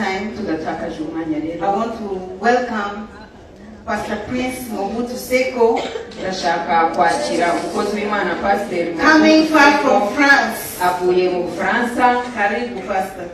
time, tudatakaje umwanya I rero want to welcome Pastor Prince Mobutu Seko, ndashaka kwakira umukozi w'Imana Pastor coming far from France. avuye mu Bufaransa. Karibu Pastor.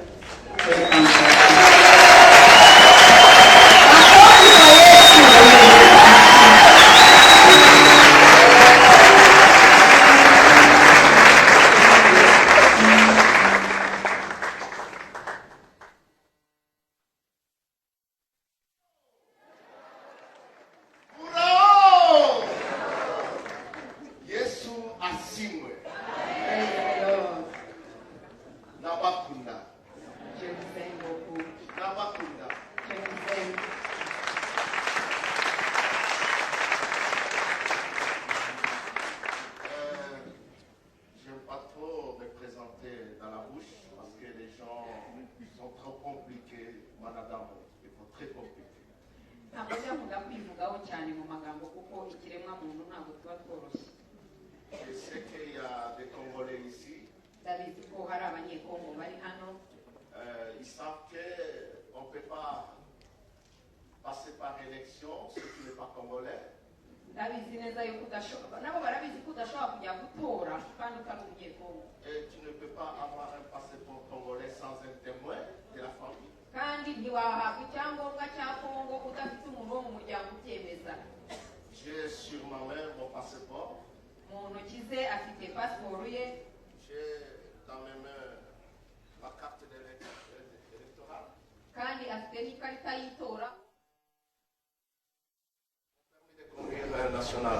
Je sais qu'il y a des Congolais ici. Ils savent qu'on ne peut pas passer par élection, ceux qui n'est pas congolais. Et tu ne peux pas avoir un passeport congolais sans un témoin de la famille. J'ai sur ma main mon passeport. J'ai dans mes mains ma carte électorale. Permis de conduire national.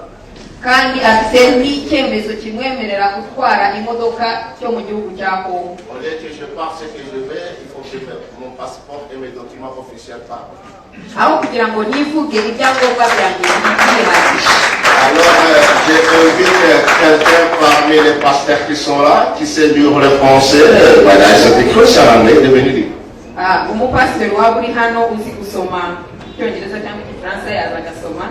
kandi afite n'icyemezo kimwemerera gutwara imodoka cyo mu gihugu cya Kongo. Au lieu que je parte ce que je vais, il faut que mon passeport et mes documents officiels parlent. aho kugira ngo nivuge ibyangombwa byanjye byihatisha. Alors j'invite quelqu'un parmi les pasteurs qui sont là, qui sait lire le français, voilà, c'est écrit sur l'anglais, de venir dire. Umupasiteri waba uri hano uzi gusoma icyongereza cyangwa igifaransa yaza agasoma.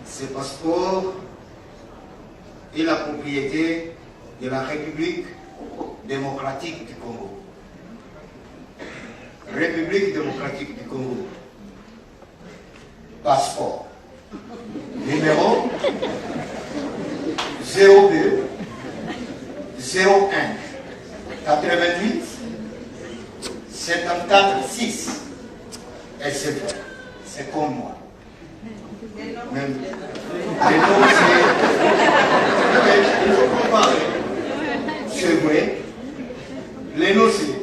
Ce passeport est la propriété de la République démocratique du Congo. République démocratique du Congo. Passeport. Numéro 02 01 88 74 6. Et c'est comme moi. Même les noms, il faut comparer. C'est vrai. Les noms, c'est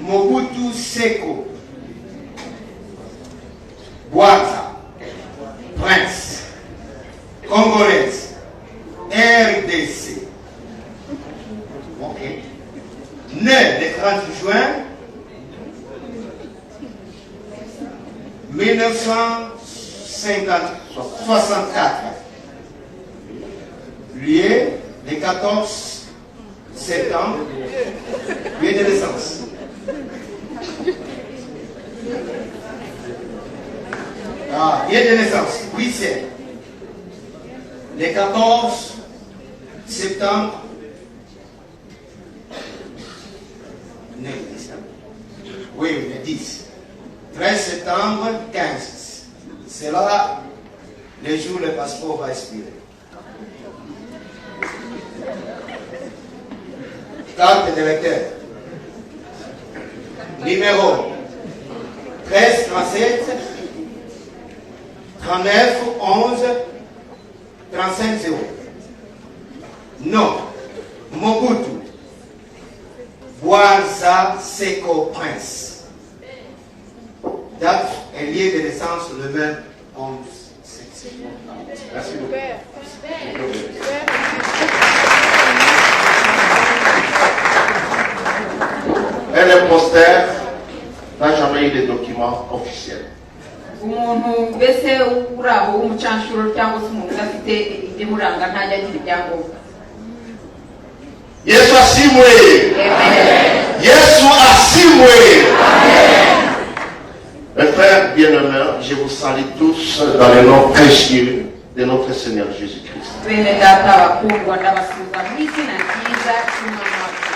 Mobutu Seko, Bouaza, Prince, Congolaise, RDC. Ok. Né le 30 juin 1964. Lié le 14 septembre, lieu de naissance. Lieu de naissance, oui c'est le 14 septembre. Oui, le 10. 13 septembre 15. C'est là le jour où le passeport va expirer. Carte d'électeur. Numéro 13 37 39 11 35 0. Nom Mobutu Bouaza Seko Prince. Date et lieu de naissance le même 11 septembre. Merci beaucoup. Et le poster n'a jamais eu de documents officiels. Umuntu mbese uraho w'umucanshuro cyangwa se umuntu udafite ibimuranga ntajya agira ibyangombwa. Yesu asimwe. Amen. Yesu asimwe. Mes frères bien-aimés, je vous salue tous dans le nom précieux de notre Seigneur Jésus-Christ. bene data bakundwa ndabasuhuza mu izina ryiza ry'Umwami wacu.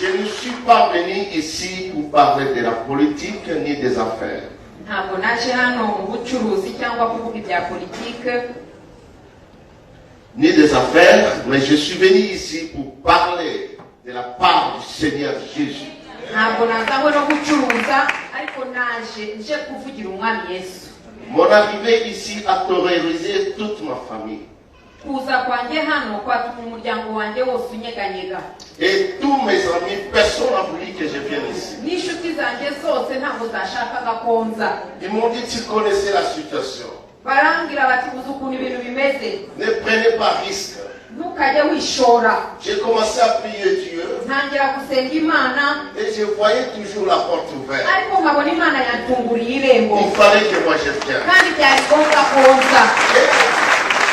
Je ne suis pas venu ici pour parler de la politique ni des affaires. ntabwo naje hano mu bucuruzi cyangwa kuvuga ibya politike Ni des affaires, mais je suis venu ici pour parler de la part du Seigneur Jésus. ntabwo nazanywe no gucuruza ariko naje nje kuvugira umwami Yesu. Mon arrivée ici a terrorisé toute ma famille. kuza kwanjye hano kwatuma umuryango wanjye wose unyeganyega, Et tous mes amis, personne n'a voulu que je vienne ici. n'inshuti zanjye zose ntabwo zashakaga konza. Ils m'ont dit, tu connaissais la situation. barambwira bati uzi ukuntu ibintu bimeze, Ne prenez pas risque. ntukajye wishora. J'ai commencé à prier Dieu ntangira gusenga Imana et je voyais toujours la porte ouverte. ariko nkabona Imana yantunguriye irembo, Il fallait que moi je vienne. kandi byari ngombwa konza.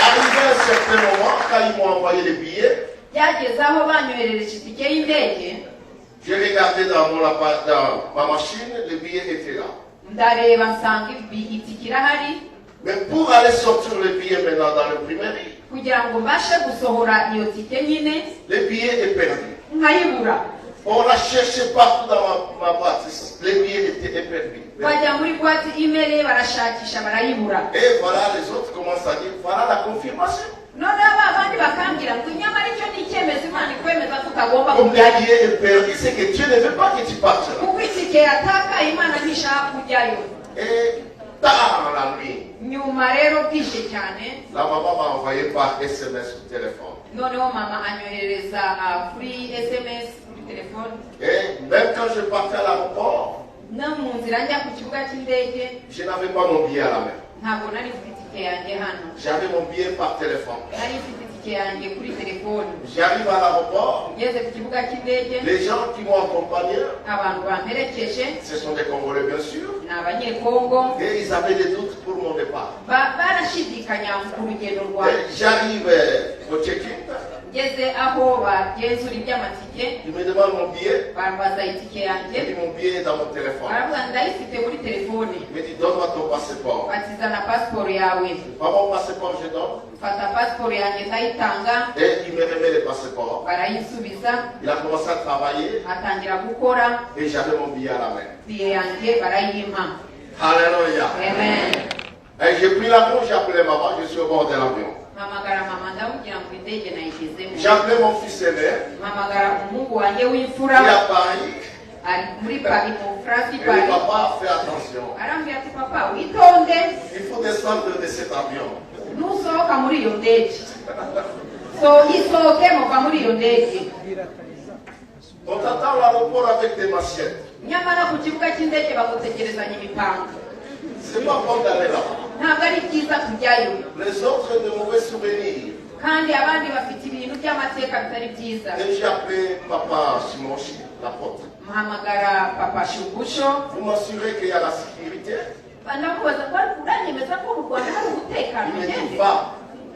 Arrivé à un certain moment, quand ils m'ont envoyé les billets, byageze aho banyoherereje itike y'indege, j'ai regardé dans ma machine, les billets étaient là. ndareba nsanga itike irahari. Mais pour aller sortir les billets maintenant dans l'imprimerie, kugira ngo mbashe gusohora iyo tike nyine les billets est perdu. nkayibura. On a cherché partout dans ma boîte, les billets étaient perdus. bajya muri boîte email barashakisha barayibura. Et voilà, les autres commencent à dire, voilà la confirmation. noneho abandi bakambwira ngo nyamara icyo ni icyemezo Imana ikwemeza tutagomba Comme les kujyayo, billets est perdu, c'est que Dieu ne veut pas que tu partes là. kuko itike yatakaye Imana ntishaka kujyayo. Et tard la nuit, nyuma rero bwije cyane, la maman m'a envoyé par SMS au téléphone. noneho mama anyoherereza kuri SMS kuri telefone. Et même quand je partais à l'aéroport, no mu nzira njya ku kibuga cy'indege je n'avais pas mon billet à la main. ntabwo nari mfite itike yanjye hano, J'avais mon billet par téléphone. nari mfite itike yanjye kuri telefone. J'arrive à l'aéroport, ngeze ku kibuga cy'indege, les gens qui m'ont accompagné, abantu bamperekeje ce sont des Congolais bien sûr, ni abanyekongo, et ils avaient des doutes pour mon départ. barashidikanya ku rugendo Et rwanjye. j'arrive au check-in, ngeze aho bagenzura iby'amatike, ils me demandent mon billet, bambaza itike j'ai yanjye, dit mon billet est dans mon téléphone. baravuga ndayifite kuri telefone. Il me dit donne-moi ton passeport. bati zana pasiporo yawe. Pas mon passeport, je donne. mfata pasiporo yanjye ndayitanga, Et il me remet le passeport. barayisubiza, Il a commencé à travailler atangira gukora, et j'avais mon billet à la main. biye yanjye barayimpa. Alléluia. Amen. Et j'ai pris l'avion, j'ai appelé maman, je suis au bord de l'avion. mpamagara mama ndamubwira ngo indege nayigezemo. J'ai appelé mon fils aîné, mpamagara umuhungu wanjye il w'imfura, est à Paris. ari muri Paris, mu Bufaransa i Il dit Paris. papa, fais attention. arambwira ati papa witonde, Il faut descendre de cet avion. nusohoka muri iyo ndege, yisohoke muva muri iyo ndege. On t'attend à l'aéroport avec des machettes. nyamara ku kibuga cy'indege bagutegerezanya imipanga. C'est pas bon d'aller là. ntabwo ari byiza kujyayo, Les autres ont de mauvais souvenirs. kandi abandi bafite ibintu by'amateka bitari byiza. Et j'ai appelé papa Simoshi, l'apôtre. mpamagara papa Shugusho, Vous m'assurez qu'il y a la sécurité? ndamubaza ko uranyemeza ko mu Rwanda hari umutekano. Il me dit ngende va.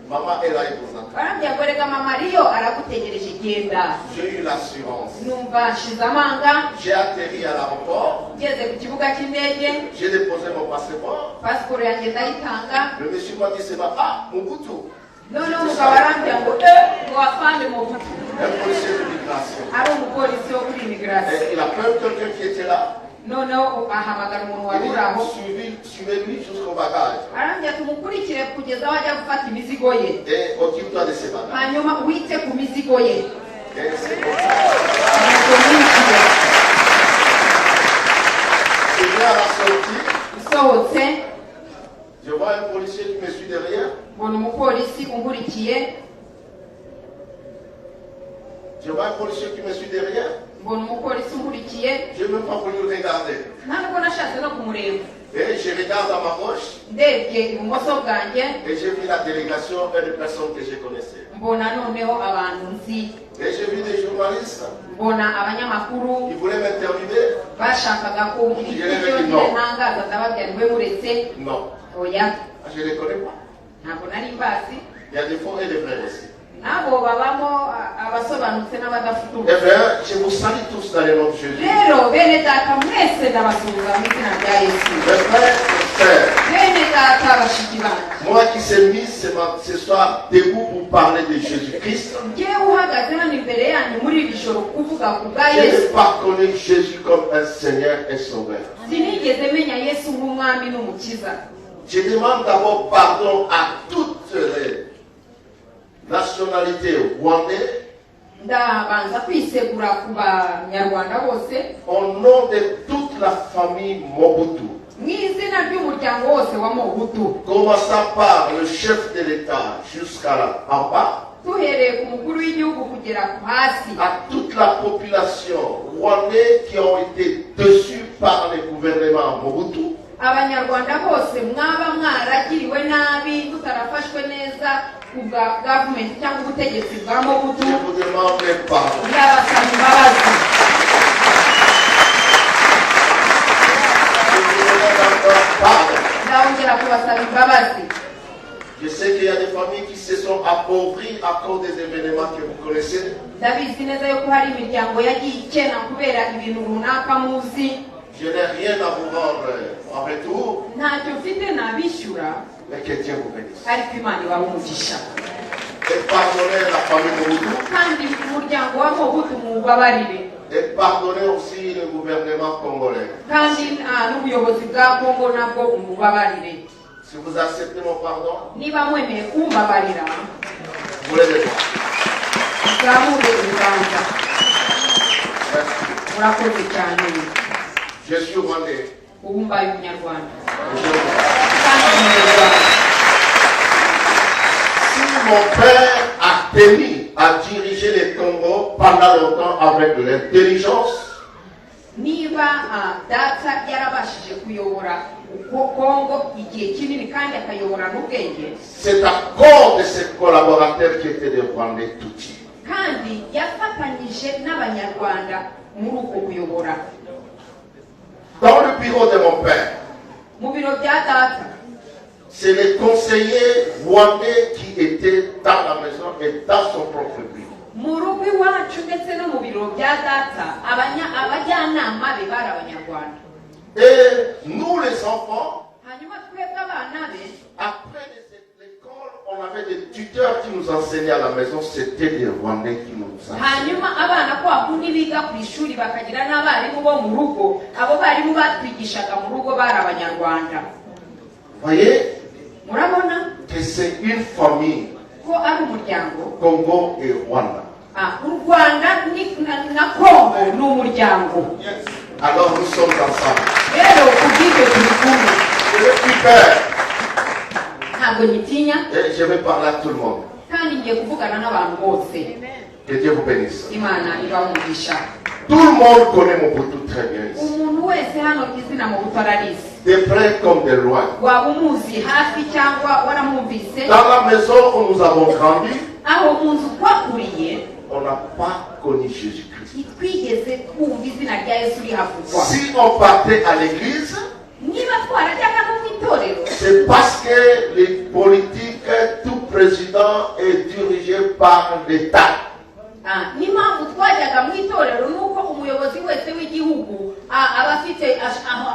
Maman est là, il vous attend. barambwira ngo reka mama ariyo aragutegereje, genda. J'ai eu l'assurance. numva nshize amanga. J'ai atterri à l'aéroport. ngeze ku kibuga cy'indege, J'ai déposé mon passeport. pasiporo yanjye ndayitanga. Le monsieur m'a dit c'est ma. Ah, Mobutu. noneho umugabo arambwira ngo ngo wafande mu butu, Un policier de migration. ari umupolisi wo kuri imigirasiyo. Et il a pris quelqu'un qui était là. noneho ahamagara umuntu Il wari uri aho, dit suivez-lui jusqu'au bagage. arambwira ati umukurikire kugeza aho ajya gufata imizigo ye, Et occupe-toi de ses bagages. hanyuma wite ku mizigo ye. Et c'est comme ça. nuko ninjiye. Je viens à la sortie. usohotse Je vois un policier qui me suit derrière. mbona umupolisi unkurikiye, Je vois un policier qui me suit derrière. mbona umupolisi unkurikiye, Je n'ai même pas voulu le regarder. nta nubwo nashatse no kumureba. Et je regarde à ma gauche ndebye ibumoso bwanjye, et j'ai vu la délégation et des personnes que je connaissais. mbona noneho abantu nzi, Et j'ai vu des journalistes mbona abanyamakuru qui voulaient m'interviewer. bashakaga ko ibyo ntangaza ndababwira ntiwe muretse. Non. oya, Je ne les connais pas. ntabwo nari mbazi. Il y a des faux et des vrais aussi. nabo babamo abasobanutse n'abadafite Eh bien, je vous salue tous dans le nom de Jésus. rero bene data mwese ndabasuhuza mu izina rya yesu Mes frères et sœurs, bene data bashiki banjye moi qui s'est mis ce soir debout pour parler de Jésus-Christ, ngewe uhagaze hano imbere yanyu muri iri joro kuvuga ku bwa je yesu n'ai pas connu Jésus comme un Seigneur et Sauveur. sinigeze menya yesu nk'umwami n'umukiza. Je demande d'abord pardon à toutes les nationalités rwandaises ndabanza kwisegura ku banyarwanda bose au nom de toute la famille Mobutu. mu izina ry'umuryango wose wa mobutu Commençant par le chef de l'État jusqu'à en bas, duhereye ku mukuru w'igihugu kugera ku hasi, à toute la population rwandaise qui ont été déçus par le gouvernement Mobutu. abanyarwanda bose mwaba mwaragiriwe nabi mutarafashwe neza ku bwa gavumenti cyangwa ubutegetsi bwa mobutu, Je vous demande pardon. ndabasaba imbabazi. Je vous demande encore pardon. ndabongera kubasaba imbabazi. Je sais qu'il y a des familles qui se sont appauvries à cause des événements que vous connaissez. ndabizi neza yuko hari imiryango yagiye ikena kubera ibintu runaka muzi. Je n'ai rien à vous rendre en retour, ntacyo mfite nabishyura, mais que Dieu vous bénisse. ariko imana ibaha umugisha. Et pardonnez la famille Mobutu. kandi umuryango wa mobutu muwubabarire, Et pardonnez aussi le gouvernement congolais. kandi n'ubuyobozi bwa kongo nabwo umubabarire. Si vous acceptez mon pardon, niba mwemeye kumbabarira vous l'avez fait. muzamure ibiganza. Merci. murakoze cyane. Je suis rwandais. ubu mbaye umunyarwanda Et je vous- kandi umunyarwanda. Si mon père a tenu à diriger le Congo pendant longtemps avec l'intelligence, niba data yarabashije kuyobora kongo igihe kinini kandi akayobora n'ubwenge, c'est à cause de ses collaborateurs qui étaient des Rwandais Tutsi. kandi yafatanyije n'abanyarwanda muri uko kuyobora. Dans le bureau de mon père, mu biro bya data c'est les conseillers rwandais qui étaient dans la maison et dans son propre bureau. mu rugo iwacu ndetse no mu biro bya data abajyanama be bari abanyarwanda. Et nous les enfants, hanyuma twebwe abana be, après l'école, on avait des tuteurs qui nous enseignaient à la maison, c'était des Rwandais qui nous enseignaient. hanyuma abana kwa kundi biga ku ishuri bakagira n'abarimu bo mu rugo, abo barimu batwigishaga mu rugo bari abanyarwanda. Voyez murabona que c'est une famille, ko ari umuryango. Congo et Rwanda. u rwanda na kongo ni umuryango. Alors nous sommes ensemble. rero kubw'ibyo turi kumwe, Je ne suis peur ntabwo nyitinya, et je vais parler à tout le monde. kandi ngiye kuvugana n'abantu bose. Que Dieu vous bénisse. imana ibaha umugisha. Tout le monde connaît Mobutu très bien ici. umuntu wese hano izina mu butararizi, De près comme de loin. waba umuzi hafi cyangwa waramwumvise. Dans la maison où nous avons grandi, aho mu nzu twakuriye on n'a pas connu Jésus-Christ. ntitwigeze twumva izina rya yesu rihavugwa. Si on partait à l'église, niba twarajyaga no mu itorero, c'est parce que les politiques, tout président est dirigé par l'État. n'impamvu twajyaga mu itorero ni uko umuyobozi wese w'igihugu aba afite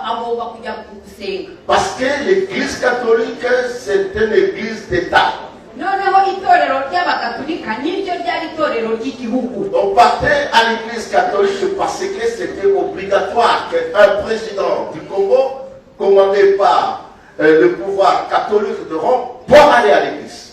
agomba kujya gusenga. Parce que l'église catholique, c'est une église d'État. noneho itorero ry'abakatolika niryo ryari itorero ry'igihugu. On partait à l'église catholique parce que c'était obligatoire qu'un président du Congo, commandé par le pouvoir catholique de Rome, doit aller à l'église.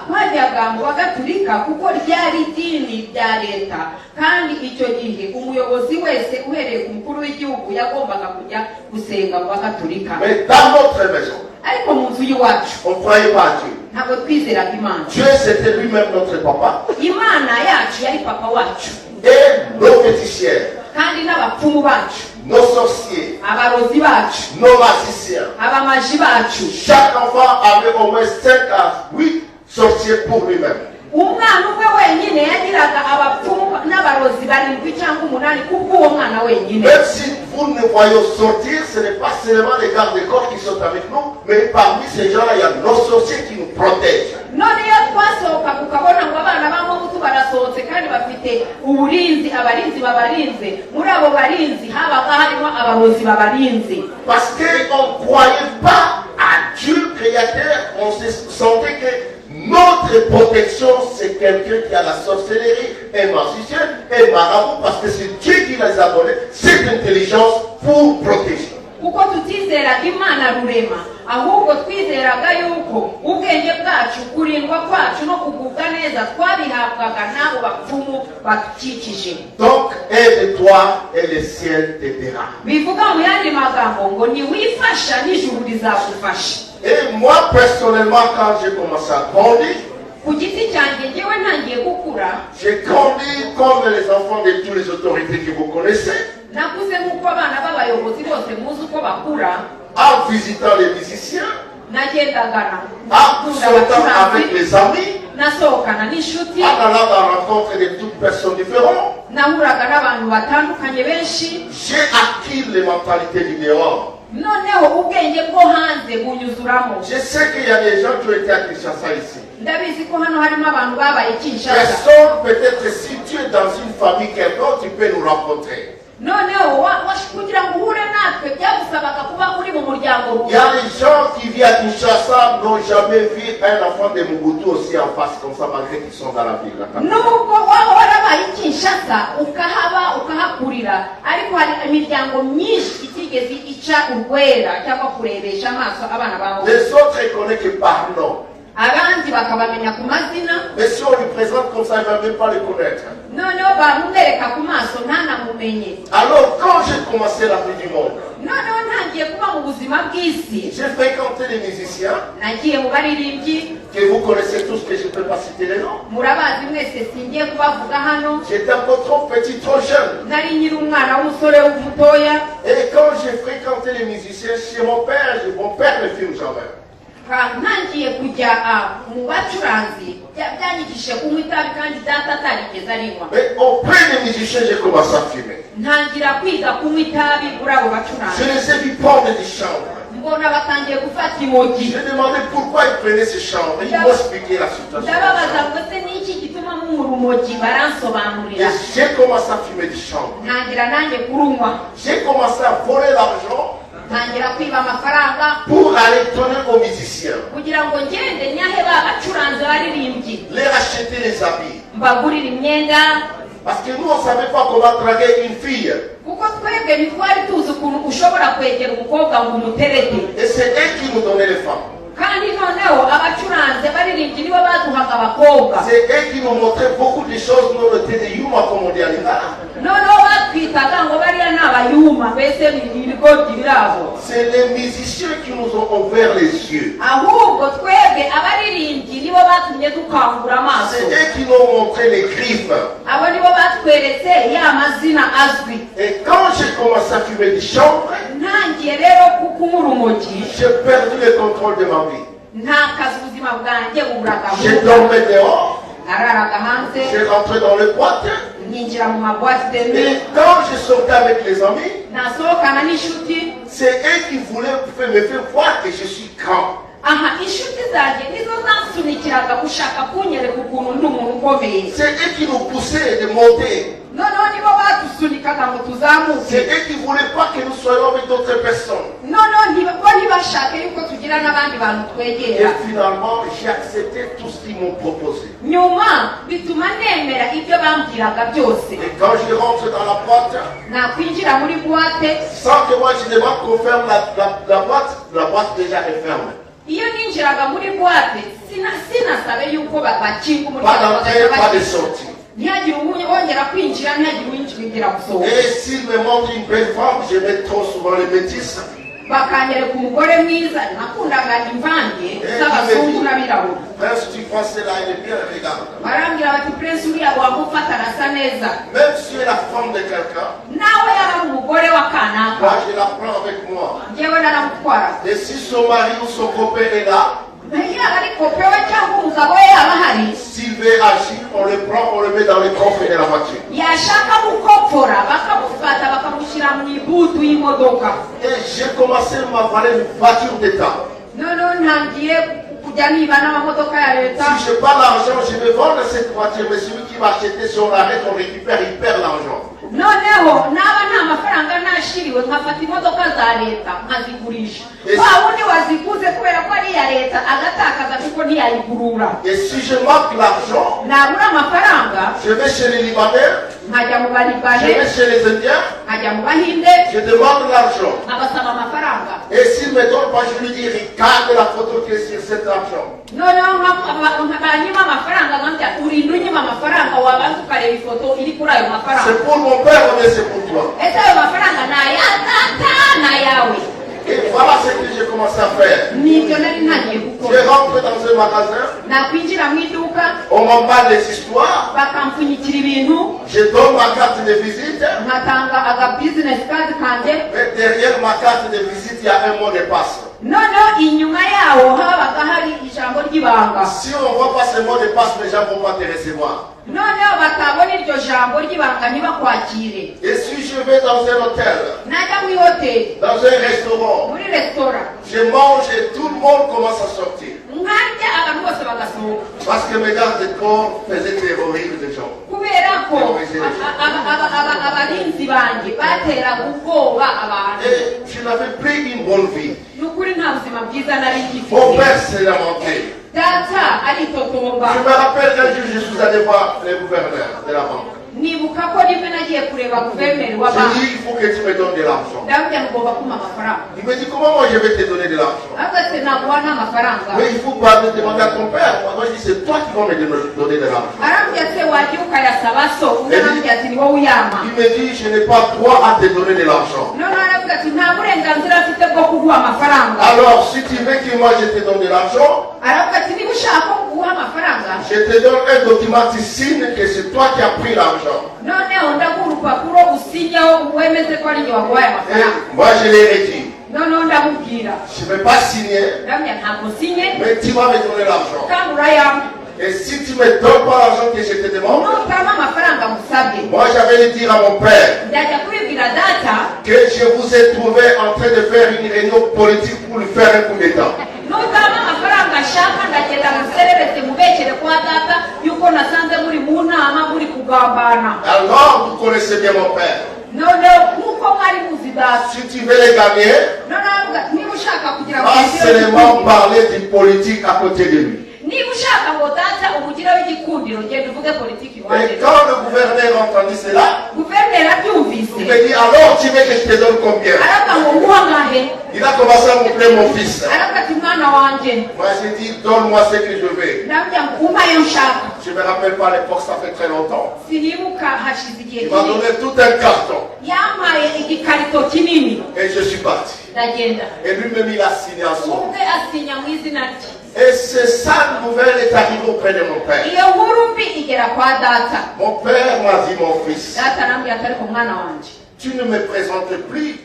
twajyaga mu bagatulika kuko ryari idini rya leta, kandi icyo gihe umuyobozi wese uhereye ku mukuru w'igihugu yagombaga kujya gusenga mu bagatulika. Mais dans notre maison, ariko mu nzu y'iwacu on ne croyait pas à Dieu. ntabwo twizeraga imana. Dieu, c'était lui-même notre papa. imana yacu yari papa wacu, Et nos fétichières, kandi n'abapfumu bacu, nos sorciers, abarozi bacu, nos magiciens. abamaji bacu. Chaque enfant avait au moins 5 à 8 sorciers pour lui-même. umwana umwe wenyine yagiraga abapfumu n'abarozi 7 cyangwa 8 kubw'uwo mwana wenyine. Même si vous ne voyez sortir, ce n'est pas seulement les gardes-corps qui sont avec nous, mais parmi ces gens-là, il y a nos sorciers qui nous protègent. none iyo twasohoka ukabona ngo abana bafite uburinzi, abarinzi babarinze. Muri abo barinzi habaga harimo abarozi babarinze. Parce qu'on ne croyait pas à Dieu créateur, on se sentait que notre protection, c'est quelqu'un qui a la sorcellerie, un magicien, un marabout, parce que c'est Dieu qui les a donné cette intelligence pour protéger. Kuko tutizeraga Imana rurema, ahubwo twizeraga yuko ubwenge bwacu, kurindwa kwacu no kugubwa neza twabihabwaga n'abo bapfumu bakikije. Donc aide-toi et le ciel t'aidera. Bivuga mu yandi magambo ngo ni wifasha n'ijuru rizagufasha. Et moi personnellement, quand j'ai commencé à grandir, Ku giti cyanjye njyewe ntangiye gukura, j'ai grandi comme les enfants de toutes les autorités que vous connaissez, nakuze nk'uko abana b'abayobozi bose muzi uko bakura, en visitant les musiciens, nagendagana en sortant avec les amis, nasohokana n'inshuti, en allant à la rencontre de toutes personnes différentes. nahuraga n'abantu batandukanye benshi. J'ai acquis les mentalités du dehors. Noneho ubwenge bwo hanze bunyuzuramo. Je sais qu'il y a des gens qui ont été à Kinshasa ici. Ndabizi ko hano harimo abantu babaye Kinshasa. Personne, peut-être si tu es dans une famille quelconque, tu peux nous rencontrer. Noneho kugira ngo uhure natwe byagusabaga kuba uri mu muryango. Il y a des gens qui vivent à Kinshasa n'ont jamais vu un enfant de Mobutu aussi en face comme ça, malgré qu'ils sont dans la ville. Nubwo waba warabaye Kinshasa ukahaba ukahakurira, ariko hari imiryango myinshi itigeze ica urwera cyangwa kurebesha amaso abana babo. Les autres ne connaissent que par nom. Abandi bakabamenya ku mazina. Mais si on lui présente comme ça, il ne va même pas le connaître. Noneho bamwereka ku maso ntanamumenye. Alors quand j'ai commencé la vie du monde, Noneho ntangiye kuba mu buzima bw'isi, j'ai fréquenté les musiciens nagiye mu baririmbyi, que vous connaissez tous, que je ne peux pas citer les noms. murabazi mwese singiye kubavuga hano. J'étais encore trop petit, trop jeune. Nari nyiri umwana w'umusore mutoya. Et quand j'ai fréquenté les musiciens chez mon père ne filme jamais. Ntangiye kujya mu bacuranzi byanyigishije kunywa itabi kandi data atarigeze arinywa. Mais auprès des musiciens, j'ai commencé à fumer. Ntangira kwiga kunywa itabi kuri abo Je bacuranzi. les ai vus prendre des chambres. Mbona batangiye gufata imogi. J'ai demandé pourquoi ils prenaient ces chambres. Ils m'ont expliqué la situation. Ndababaza ngo se ni iki gituma mumura urumogi, Et baransobanurira. j'ai commencé à fumer des chambres. Ntangira nanjye kurunywa. J'ai commencé à voler l'argent Ntangira kwiba amafaranga pour aller donner aux musiciens. kugira ngo ngende nyahe ba bacuranzi baririmbyi, Les racheter les habits. mbagurira imyenda. Parce que nous, on ne savait pas comment draguer une fille. Kuko twebwe ntitwari tuzi ukuntu ushobora kwegera umukobwa ngo umuterete. Et c'est eux qui nous donnaient les femmes. Kandi noneho abacuranzi baririmbyi nibo baduhaga abakobwa. C'est eux qui nous montraient beaucoup de choses, nous on était des yuma comme on dit en Lingala. Noneho batwitaga ngo bariya ni abayuma, mbese ni ibigoryi birabo. C'est les musiciens qui nous ont ouvert les yeux. Ahubwo twebwe abaririmbyi nibo batumye dukangura amaso. C'est eux qui nous ont montré les griffes. Abo nibo batweretse ya mazina azwi. Et quand j'ai commencé à fumer des chambres, Ntangiye rero kunywa urumogi, j'ai perdu le contrôle de ma vie. ntakaza ubuzima bwanjye buburaga J'ai mu dormi dehors, nararaga hanze, j'ai rentré dans les boîtes. ninjira mu mabwati de nuit, Et quand je sortais avec les amis, nasohokana n'inshuti. c'est eux qui voulaient me faire voir que je suis grand. Aha, inshuti zanjye nizo zansunikiraga gushaka kunyereka ukuntu ndi umuntu ukomeye. C'est eux qui nous poussaient de monter. Noneho nibo badusunikaga ngo C'est tuzamuke. eux qui ne voulaient pas que nous soyons avec d'autres personnes. Noneho bo ntibashake yuko tugira n'abandi bantu Et twegera. finalement, j'ai accepté tout ce qu'ils m'ont proposé. Nyuma bituma nemera ibyo bambwiraga byose. Et quand je rentre dans la boîte, Nakwinjira muri buwate, sans que moi je demande qu'on ferme la boîte déjà est fermée. iyo ninjiraga muri buwate sinasabe yuko bakinga Pas umuryango d'entrée, pas de bagahita sortie. ntihagire wongera kwinjira, ntihagire uwinjira gusohoka. Et s'il me montre une belle femme, je mets trop souvent les métis. Bakanyereka umugore mwiza, nakundaga imvange z'abazungu n'abirabura. Prince, tu prends celle-là, elle est bien, regarde. Barambwira bati Prince uriya wamufata arasa neza. Même si elle est la femme de quelqu'un, Nawe yaba ari umugore wa kanaka, moi je la prends avec moi. njyewe naramutwara. Et si son mari ou son copain est là, Yaba ari kope we cyangwa umugabo we yaba ahari, s'il veut agir, on le prend, on le met dans le coffre de la voiture. yashaka gukopfora bakamufata bakamushyira mu ibutu y'imodoka. Et j'ai commencé à m'avaler une voiture d'état. Noneho ntangiye Si je pas l'argent, je vais vendre cette voiture, mais celui qui va acheter, si on l'arrête, on récupère, il perd l'argent. noneho naba nta mafaranga nashiriwe nkafata imodoka za leta nkazigurisha wa wundi waziguze kubera ko ari iya leta agatakaza kuko ntiyayigurura. Et si je manque l'argent, nabura amafaranga je vais chez les Libanais, nkajya mu je balibane vais chez les Indiens, nkajya mu bahinde je demande l'argent. nkabasaba amafaranga. Et s'il me donne pas, je lui dis, regarde la photo qui est sur cet argent. noneho nkabanyima amafaranga nkambya urinda unyima amafaranga wabanza ukareba ifoto iri kuri ayo mafaranga. C'est pour mon père, mais c'est pour toi. ese ayo mafaranga ni aya data n'ayawe? Et voilà ce que j'ai commencé à faire. nibyo nari ntangiye Je gukora. rentre dans un magasin, nakwinjira mu iduka on m'emballe des histoires, bakampfunyikira ibintu je donne ma carte de visite, nkatanga aga business card kanjye. mais derrière ma carte de visite, il y a un mot de passe. noneho inyuma yawo habaga hari ijambo ry'ibanga. Si on ne voit pas ce mot de passe, les gens ne vont pas te recevoir. noneho batabona iryo jambo ry'ibanga ntibakwakire. Et si je vais dans un hôtel, najya muri hoteli, dans un restaurant, muri resitora, je mange et tout le monde commence à sortir. nkarya abantu bose bagasohoka Parce que mes gardes de corps faisaient terroriser les gens. kubera ko abarinzi banjye bateraga ubwoba abantu. Et je n'avais plus une bonne vie. ni ukuri nta buzima bwiza nari Mon ngifite. père s'est lamenté. data aritotomba. Je me rappelle qu'un jour je suis allé voir le gouverneur de la banque. nibuka ko rimwe nagiye kureba guverineri wa J'ai banki. dit, il faut que tu me donnes de l'argent. ndabwira ngomba kumpa amafaranga. Il me dit, comment moi je vais te donner de l'argent? agatse naguha n'amafaranga. Mais il faut pas me demander à ton père. Moi je dis, c'est toi qui vas me donner de l'argent. arambwira se wajya ukayasaba so undi arambwira ati ni wowe uyampa. Il me dit, je n'ai pas droit à te donner de l'argent. noneho aravuga ati nta burenganzira afite bwo kuguha amafaranga. Alors, si tu veux que moi je te donne de l'argent, aravuga ati niba ushaka ko kuguha amafaranga, je te donne un document qui signe que c'est toi qui as pris l'argent. noneho ndaguha urupapuro usinyaho wemeze ko ari njye waguhaye Et amafaranga. moi je l'ai redit. noneho ndamubwira Je ne vais pas signer, ndamubwira ntabwo sinye mais tu vas me donner l'argent. kandi urayampa. Et si tu ne me donnes pas l'argent que je te demande, nutama amafaranga musabye, moi j'avais le dire à mon père ndajya kubibwira data que je vous ai trouvé en train de faire une réunion politique pour lui faire un coup d'état. nutama amafaranga ashaka ndagenda musereretse mubekere kwa data yuko nasanze muri mu nama muri kugambana. Alors vous connaissez bien mon père. noneho nk'uko mwari muzi data. Si tu veux les gagner, noneho aravuga ati niba ushaka kugira ngo pas ugire seulement igikundiro, parler du politique à côté de lui. niba ushaka ngo data umugireho igikundiro genda uvuge politiki iwanjye. Et quand le gouverneur a entendu cela, guverineri abyumvise il me dit, alors tu veux que je te donne combien? aravuga ngo nguhangahe. Il a commencé à m'appeler mon fils. aravuga ati mwana wanjye, Moi j'ai dit, donne-moi ce que je veux. ndabwira ngo umpa ayo nshaka. Je ne me rappelle pas l'époque, ça fait très longtemps. sinibuka hashize igihe Il m'a kinini. donné tout un carton. yampaye igikarito kinini Et je suis parti. ndagenda. Et lui-même, il a signé à son. ubwe asinya mu izina rye. Et c'est ça, la nouvelle est arrivée auprès de mon père. iyo nkuru mbi igera kwa data. Mon père m'a dit, mon fils, data arambwira ati ariko mwana wanjye, tu ne me présentes plus.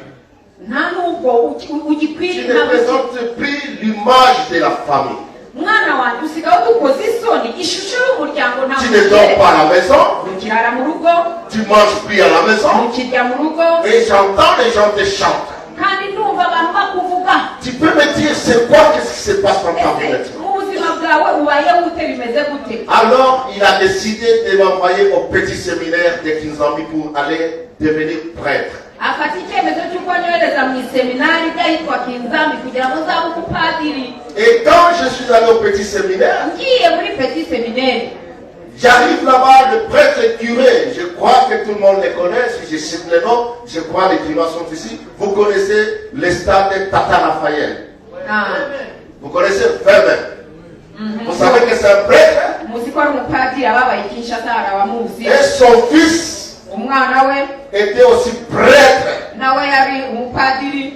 nta nubwo Tu ugikwiriye ne présentes plus l'image de la famille. mwana wanjye usigaye udukoze isoni ishusho y'umuryango nta Tu ne dors pas à la maison. ntukirara mu rugo, Tu manges plus à la maison. ntukirya mu rugo, Et j'entends les gens te chanter. kandi ndumva abantu bakuvuga. Tu peux me dire c'est quoi, qu'est-ce qui se passe dans ta vie ese maintenant? mu buzima bwawe ubayeho ute, bimeze gute? Alors, il a décidé de m'envoyer au petit séminaire de Kinzambi pour aller devenir prêtre. afata icyemezo cy'uko anyohereza mu iseminari ry'ahitwa Kinzambi kugira ngo nzabe umupadiri. Et quand je suis allé au petit séminaire, ngiye muri petit seminaire, j'arrive là-bas, le prêtre curé, je crois que tout le monde les connaît, si je cite les noms, je crois les clients sont ici. Vous connaissez le stade de Tata Raphaël. Vous connaissez Verben. Vous savez que c'est un prêtre. muzi ko ari umupadiri ababaye Kinshasa, abamuzi. Et son fils umwana we était aussi prêtre. nawe yari umupadiri.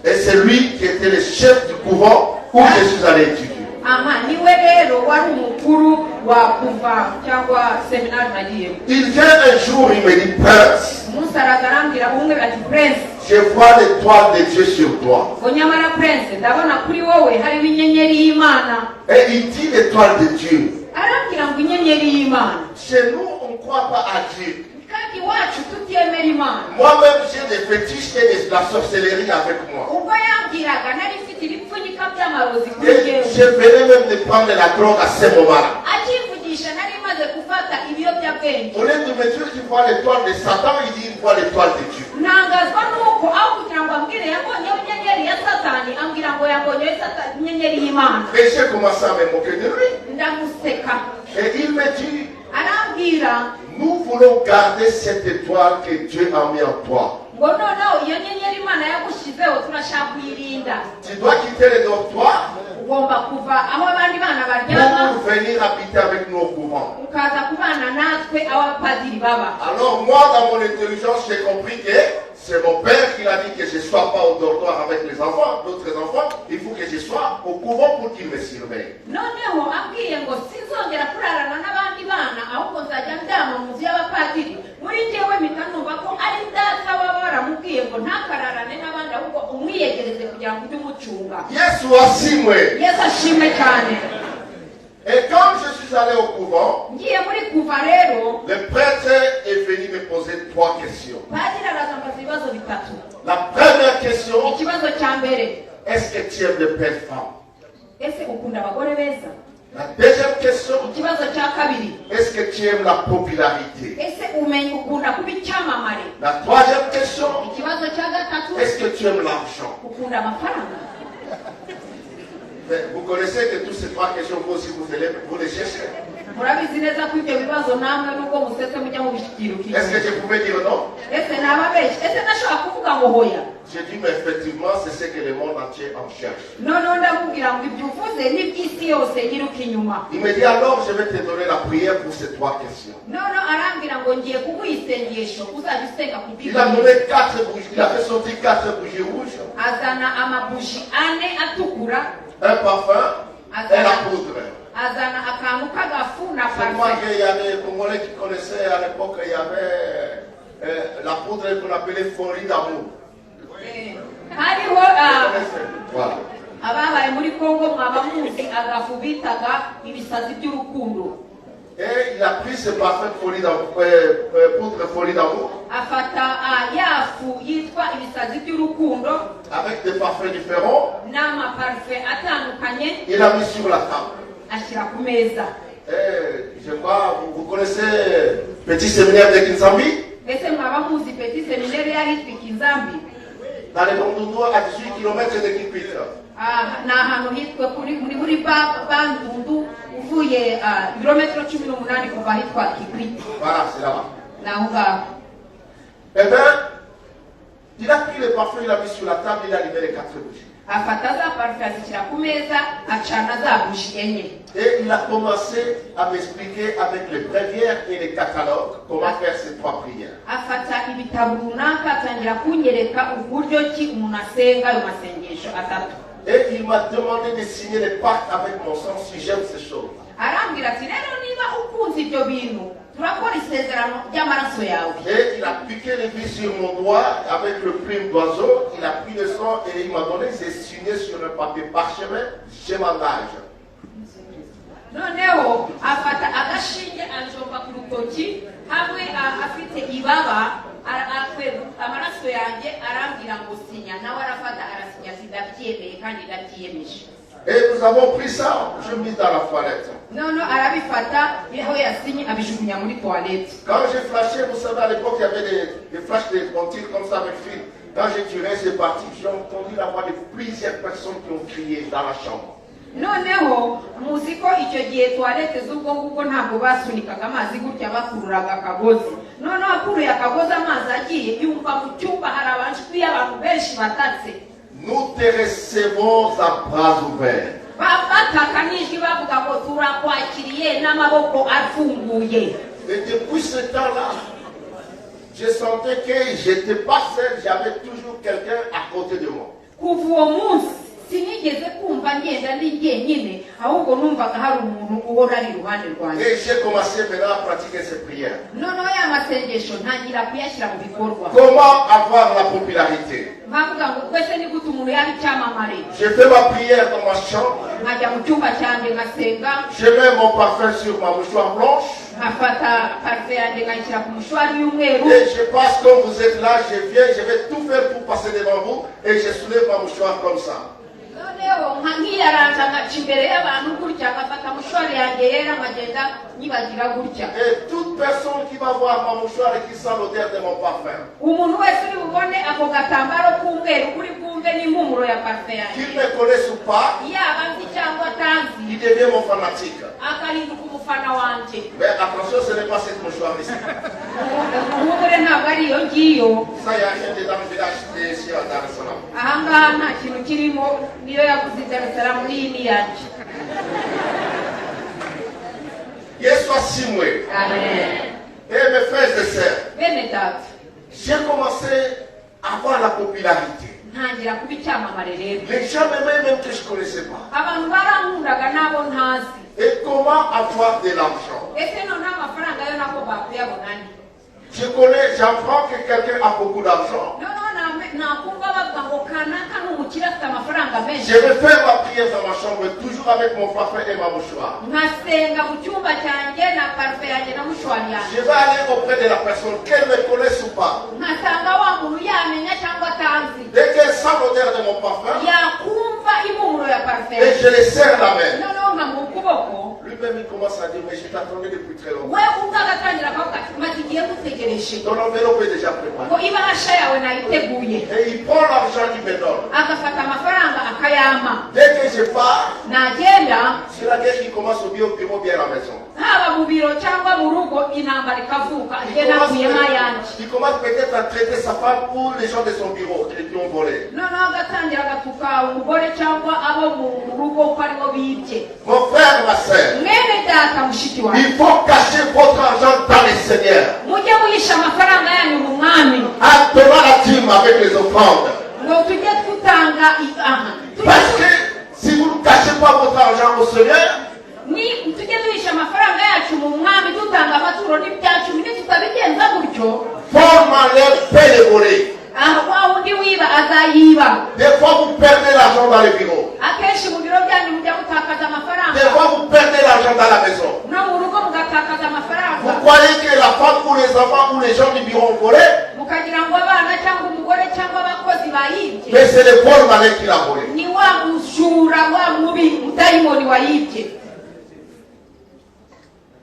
Et c'est lui qui était le chef du couvent où je suis allé étudier. aha niwe rero wari umukuru wa kuva cyangwa seminari nagiyemo. Il vient un jour, il me dit, Prince, umunsi araza arambwira umwe ati prince, je vois l'étoile de Dieu sur toi. ngo nyamara prince ndabona kuri wowe hariho inyenyeri y'Imana. Et il dit l'étoile de Dieu. arambwira ngo inyenyeri y'Imana. Chez nous, on ne croit pas à Dieu. kandi iwacu tutiyemera imana. Moi-même, j'ai des fétiches et de la sorcellerie avec moi. Ubwo yambwiraga nari mfite ibipfunyika by'amarozi kuri Et jyewe. je venais même de prendre la drogue à ce moment-là. Akivugisha nari maze gufata ibiyobyabwenge. Au lieu de me dire qu'il voit l'étoile de Satan, il dit qu'il voit l'étoile de Dieu. Ntangazwa nuko aho kugira ngo ambwire yabonyeho inyenyeri ya satani, ambwira ngo yabonyeho inyenyeri y'imana. Et j'ai commencé à me moquer de lui. Ndamuseka. Et il me dit, Arambwira nous voulons garder cette étoile que Dieu a mis en toi. ngo noneho iyo nyenyeri imana yagushyizeho turashaka kuyirinda. Tu dois quitter le dortoir Ugomba kuva aho abandi bana baryama pour venir habiter avec nous au couvent. ukaza kubana natwe aho abapadiri baba. Alors moi, dans mon intelligence, j'ai compris que c'est mon père qui a dit que je ne sois pas au dortoir avec les enfants, d'autres enfants. Il faut que je sois au couvent pour qu'il me surveille. Noneho ambwiye ngo sinzongera kurarana n'abandi bana ahubwo nzajya ndyama mu nzu y'abapadiri. Muri jyewe mpita numva ko ari data baba baramubwiye ngo ntakararane n'abandi ahubwo umwiyegereze kugira ngo ujye umucunga. Yesu asimwe. Yesu ashimwe cyane. Et quand je suis allé au couvent, Ngiye muri kuva rero le prêtre est venu me poser 3 questions. padiri arazambaza ibibazo bitatu. La première question, Ikibazo cya mbere, est-ce que tu aimes les belles femmes? ese ukunda abagore beza? La deuxième question, Ikibazo cya kabiri, est-ce que tu aimes la popularité? ese ukunda kuba icyamamare? La troisième question, Ikibazo cya gatatu, est-ce que tu aimes l'argent? ukunda amafaranga? Mais vous connaissez que toutes ces 3 questions, vous aussi, vous les cherchez. Murabizi neza ko ibyo bibazo namwe nubwo musetse mujya mubishyikira Est-ce que je pouvais dire non? ese nababeshye? Ese nashobora kuvuga ngo hoya? J'ai dit, mais effectivement, c'est ce que le monde entier en cherche. Noneho ndamubwira ngo ibyo uvuze n'iby'isi yose yiruka inyuma. Il me dit, alors, je vais te donner la prière pour ces 3 questions. Noneho arambwira ngo ngiye kuguha isengesho uzajya usenga ku Il a bw'ibyo. donné 4 bougies, il a fait sortir 4 bougies rouges, Azana amabuji ane atukura, un parfum et la poudre. azana akantu k'agafu na C'est moi parufe. qu'il y avait des Congolais qui connaissaient à l'époque, il y avait la poudre qu'on appelait folie d'amour. Hariho Vous connaissez? Voilà. ababaye muri Kongo mwaba muzi agafu bitaga ibisazi by'urukundo. Et il a pris ce parfum folie d'amour, poudre folie d'amour, Afata yafu yitwa ibisazi by'urukundo avec des parfums différents. n'amaparufe atandukanye Il a mis sur la table. ashyira ku meza. Et je crois, vous connaissez Petit Séminaire de Kinsambi? Ese mwaba muzi Petit Seminaire y'ahitwa Kinzambi? Dans les Bandundu à 18 km de Kikwit. Ni ahantu hitwa muri Bandundu uvuye ibirometero 18 kuva ahitwa Kikwit. Voilà, c'est là-bas. Naho ngaho. Eh bien, il a pris le parfum, il a mis sur la table, il a allumé les 4 bougies. Afata za parufe azishyira ku meza acana za buji enye. Et il a commencé à m'expliquer avec les bréviaires et les catalogues comment faire ces 3 prières. Afata ibitabo runaka atangira kunyereka uburyo ki umuntu asenga ayo masengesho atatu. Et il m'a demandé de signer les pactes avec mon sang si j'aime ces choses. Arambwira ati rero niba ukunze ibyo bintu turakora isezerano ry'amaraso yawe. Et il a piqué l'aiguille sur mon doigt avec le plume d'oiseau. Il a pris le sang et il m'a donné, j'ai signé sur un papier parchemin, je m'engage. Noneho afata agashinge anjomba ku rutoki hamwe afite ibaba amaraso yanjye arambwira ngo sinya, nawe arafata arasinya sidabyemeye kandi ndabyiyemeje. Et nous avons pris ça, je mis dans la toilette. Noneho arabifata aho yasinye abijugunya muri toilette. Quand j'ai flashé, vous savez, à l'époque, il y avait des flashs de tontiles comme ça avec fil. Quand j'ai tiré, c'est parti, j'ai entendu la voix de plusieurs personnes qui ont crié dans la chambre. Noneho muzi ko icyo gihe toilette z'ubwo ngubwo ntabwo basunikaga amazi gutya bakururaga akagozi. Noneho akuruye akagozi amazi agiye yumva mu cyumba hari abantu y'abantu benshi batatse. Nous te recevons à bras ouverts. Bataka n'ijwi bavuga ngo turakwakiriye n'amaboko afunguye. Et depuis ce temps-là, je sentais que je n'étais pas seul, j'avais toujours quelqu'un à côté de moi. Kuva uwo munsi sinigeze kumva ngenda ndi jyenyine ahubwo numvaga hari umuntu uhora ari iruhande rwanjye. Et j'ai commencé maintenant à pratiquer ces prières. Noneho ya masengesho ntangira kuyashyira mu bikorwa. Comment avoir la popularité? Bavuga ngo twese ni gute umuntu yaba icyamamare. Je fais ma prière dans ma chambre. Nkajya mu cyumba cyanjye ngasenga. Je mets mon parfum sur ma mouchoir blanche. Nkafata parufe yanjye nkayishyira ku mushwari y'umweru. Et je passe comme vous êtes là, je viens, je vais tout faire pour passer devant vous et je soulève ma mouchoir comme ça. Noneho nkiyaranja ngaca imbere y'abantu gutya ngafata mushwari yanjye yera nkagenda nyibagira gutya. Et toute personne qui va voir ma mouchoir et qui sent l'odeur de mon parfum, umuntu wese uri bubone ako gatambaro k'umweru uri bwumve n'impumuro ya parufe yanjye, qu'il me connaisse ou pas, yaba nzi cyangwa atanzi, il devient mon fanatique. akahinduka umufana wanjye. Mais attention, ce n'est pas cette mouchoir ici. Umugore ntabwo ari iyo ngiyo. Ça, il n'y a rien dedans le village ici à Dar es Salaam. Ahangaha nta kintu kirimo, niyo yaguze Dar es Salaam iyi ni yanjye. Yesu asimwe. Amen. Et mes frères et sœurs, Bene data, j'ai commencé à avoir la popularité. ntangira kuba icyamamare rero. Les gens m'aimaient même que je ne connaissais pas. Abantu barankundaga n'abo ntazi. Et comment avoir de l'argent? Ese noneho amafaranga yo nako bakuyabona ni. J'apprends que quelqu'un a beaucoup d'argent. Noneho nakumva bavuga ngo kanaka ni umukire afite amafaranga menshi. Je vais faire ma prière dans ma chambre, toujours avec mon parfum et ma mouchoir. Nkasenga mu cyumba cyanjye na parufe yanjye na mushwari yanjye. Je vais aller auprès de la personne, qu'elle me connaisse ou pas. Nkasanga wa muntu yamenya cyangwa atanzi. Dès qu'elle sent l'odeur de mon parfum, Yakumva impumuro ya parufe et yanjye. je le serre la main. Noneho nkamuha ukuboko. Lui-même, il commence à dire, mais je t'attendais depuis très longtemps. We ubwo agatangira akavuga ati maze igihe gutegereje. Ton enveloppe est déjà préparée. Ngo ibahasha yawe nayiteguye. Et il prend l'argent qu'il me donne. Agafata amafaranga akayama. Dès que je pars, Nagenda c'est la guerre qui commence au bureau, bien à la maison. haba mu biro cyangwa mu rugo intambara ikavuka njye nakuyemo ayanjye. Il commence peut-être à traiter sa femme ou les gens de son bureau qui lui ont volé. Noneho agatangira agatuka umugore cyangwa abo mu rugo ko aribo bibye. Mon frère, ma soeur, Mwene data mushiki wawe, il faut cacher votre argent dans le Seigneur. mujye muhisha amafaranga yanyu mu mwami. En donnant la dîme avec les offrandes. Ngo tujye tutanga aha. Parce que si vous ne cachez pas votre argent au Seigneur, Ni tujye duhisha amafaranga yacu mu mwami dutanga amaturo n'ibyacu ntitutabigenza gutyo. fort malheur peut les voler. Wa wundi wiba azayiba. Des fois, vous perdez l'argent dans le bureau. Akenshi mu biro byanyu mujya mutakaza amafaranga. Des fois, vous perdez l'argent dans la maison. No mu rugo mugatakaza amafaranga. Vous croyez que la femme ou les enfants ou les gens du bureau ont volé, Mukagira ngo abana cyangwa umugore cyangwa abakozi bayibye. mais c'est le vol malheur qui l'a volé. Ni wa mujura wa mubi mudayimoni wayibye.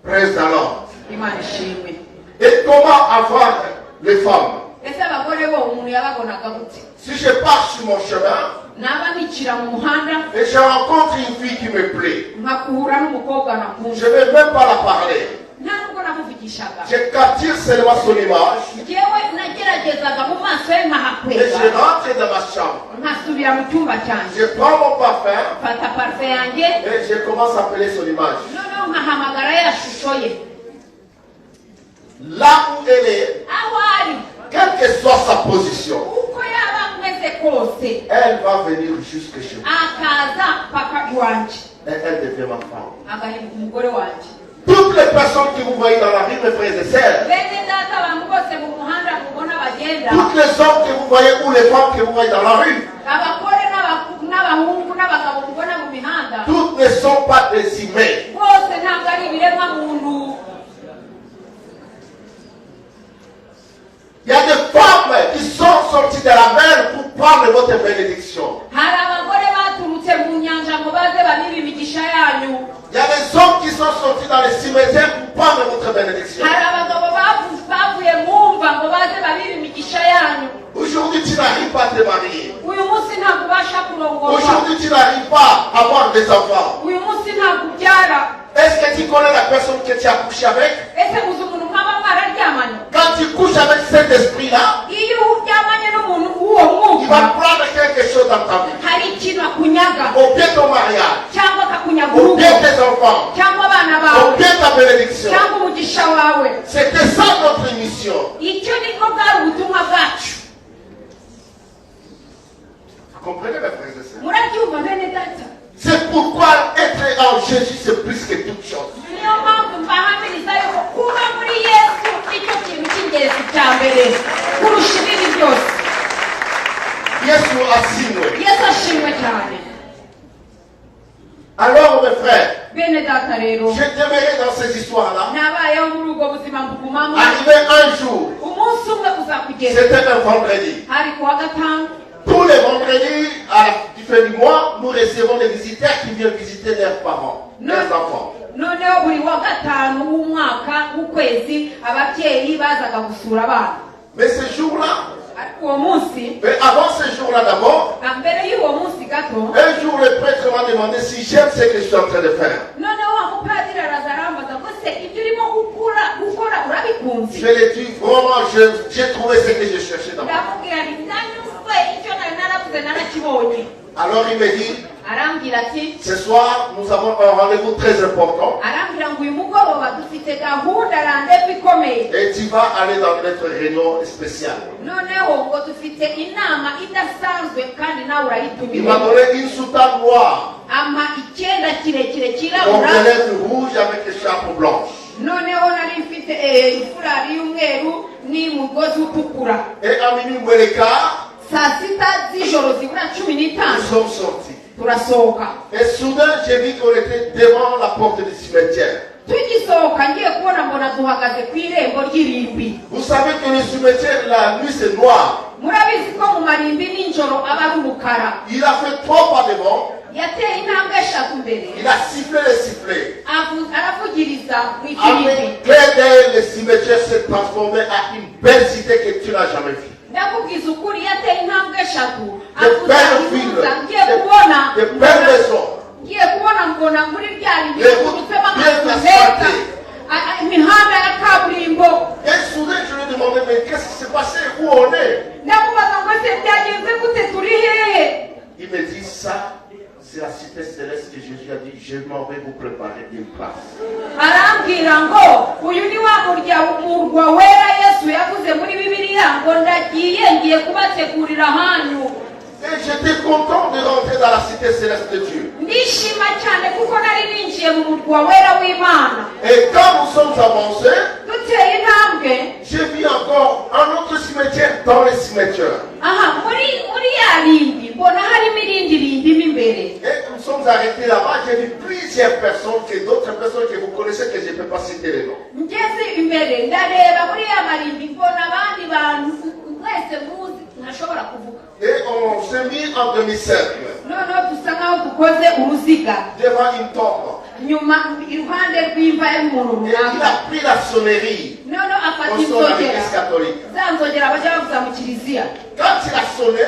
Praise the Lord. Imana ishimwe. Et comment avoir les femmes? Ese abagore bo umuntu yababonaga gute? Si je pars sur mon chemin Naba nicira mu muhanda et je rencontre une fille qui me plaît, nkakura n'umukobwa je nakunze. ne vais même pas la parler. Nta nubwo namuvugishaga. Je capture seulement son image Njyewe nageragezaga mu maso ye et nkahakwega. je rentre dans ma chambre. Nkasubira mu cyumba cyanjye. Je prends mon parfum Mfata parufe yanjye. et je commence à appeler son image. Noneho nkahamagara ya shusho ye. Là où elle est, Aho ari. quelle que soit sa position, Uko yaba ameze kose. elle va venir jusque chez moi. Akaza paka iwanjye. Et elle devient ma femme. Agahinduka umugore wanjye. Toutes les personnes que vous voyez dans la rue, mes frères et sœurs, Bene data abantu bose mu muhanda mubona bagenda. toutes les hommes que vous voyez ou les femmes que vous voyez dans la rue, Abagore n'abahungu n'abagabo mubona mu mihanda. toutes ne sont pas des humains. Bose ntabwo ari ibiremwa muntu. Il y a des femmes qui sont sorties de la mer pour prendre votre bénédiction. Hari abagore baturutse mu nyanja ngo baze babibe imigisha yanyu. Il y a des hommes qui sont sortis dans les cimetières pour prendre votre bénédiction. Hari abagabo bavuye mu mva ngo baze babibe imigisha yanyu. Aujourd'hui, tu n'arrives pas à te marier. Uyu munsi ntabwo ubasha kurongorwa. Aujourd'hui, tu n'arrives pas à avoir des enfants. Uyu munsi ntabwo ubyara. Est-ce que tu connais la personne que tu as couché avec? Ese uzi umuntu nk'aba mwararyamanye? Quand tu couches avec cet esprit-là, Iyo uryamanye n'umuntu w'uwo il mwuka, va prendre quelque chose dans ta vie. hari ikintu akunyaga Au bien ton mariage, cyangwa akakunyaga au urugo bien tes enfants, cyangwa abana au bawe bien ta bénédiction. cyangwa umugisha wawe. C'était ça notre mission. Icyo niko bwari ubutumwa bwacu. Vous comprenez, mes frères et sœurs? Murabyumva murabyumva bene data C'est pourquoi être en Jésus, c'est plus que toute chose. niyo mpamvu mbahamiriza yuko kuba muri yesu nicyo kintu cy'ingenzi cya mbere kurusha ibindi byose. Yesu asimwe. Yesu ashimwe cyane. Alors mes frères, Bene data rero je demeurais dans ces histoires-là. nabayeho muri ubwo buzima mbugumamo. Arrivé un jour, Umunsi umwe uzakugera c'était un vendredi. hari kuwa gatanu. Tous les vendredis, à la fin du mois, nous recevons des visiteurs qui viennent visiter leurs parents, leurs enfants. Noneho buri wa gatanu w'umwaka w'ukwezi ababyeyi bazaga gusura abana. Mais ce jour-là, Ariko uwo munsi mais avant ce jour-là d'abord, mbere y'uwo munsi gato un jour le prêtre m'a demandé si j'aime ce que je suis en train de faire. noneho wa mupadiri araza arambaza ngo se ibyo urimo gukora urabikunze. Je lui ai dit, vraiment, j'ai trouvé ce que je cherchais dans moi. ndamubwira nti ndanyuzwe icyo nari naravuze narakibonye. Alors il me dit, arambwira ati ce soir, nous avons un rendez-vous très important arambwira ngo uyu mugoroba dufite gahunda randevu ikomeye. et tu vas aller dans notre réunion spéciale. noneho ngo dufite inama idasanzwe kandi nawe Il m'a urayitumira. donné une soutane noire, ama icyenda kirekire donc kirabura. des lèvres rouges avec des chapeaux blanches. noneho nari mfite ifurari y'umweru n'umugozi utukura. Et à minuit moins le quart, saa sita z'ijoro zibura 15 nous sommes sortis. turasohoka. Et soudain, j'ai vu qu'on était devant la porte du cimetière. tugisohoka ngiye kubona mbona duhagaze ku irembo ry'irimbi. Vous savez que le cimetière, la nuit, c'est noir. murabizi ko mu marimbi nijoro aba ari umukara. Il a fait 3 pas devant, yateye intambwe eshatu mbere il a sifflé les sifflets. aravugiriza mu ifirimbi. Avec clair d'œil, le cimetière s'est transformé en une belle cité que tu n'as jamais vue. ndakubwiza ukuri yateye intambwe eshatu De belles villes, ngiye kubona de belles maisons, ngiye kubona mbona muri rya rimbi Les hakurutsemo routes bien amazu meza asphaltées. imihanda ya kaburimbo. Et soudain, je lui ai demandé, mais qu'est-ce qui s'est passé? Où on est? ndamubaza ngo ese byagenze gute turi hehe. Il me dit, ça, c'est la cité céleste que Jésus a dit, je m'en vais vous préparer une place. arambwira ngo uyu ni wa murwa wera yesu yavuze muri bibiliya ngo ndagiye ngiye kubategurira hanyu. Et j'étais content de rentrer dans la cité céleste de Dieu. ndishima cyane kuko nari ninjiye mu murwa wera w'imana. Et quand nous sommes avancés, duteye intambwe j'ai vu encore un autre cimetière dans les cimetières. aha muri ya rimbi mbona harimo irindi rimbi mo imbere. Et nous sommes arrêtés là-bas, j'ai vu plusieurs personnes, d'autres personnes que vous connaissez, que je ne peux pas citer les noms. ngeze imbere ndareba muri ya marimbi mbona abandi bantu mwese muzi ntashobora kuvuga. Et on s'est mis en demi-cercle noneho dusa nkaho dukoze uruziga devant une tombe. nyuma iruhande rw'imva y'umuntu Et il runaka. a pris la sonnerie. noneho afata On sonne à inzogera l'église catholique. za nzogera bajya bavuza mu kiliziya. Quand il a sonné,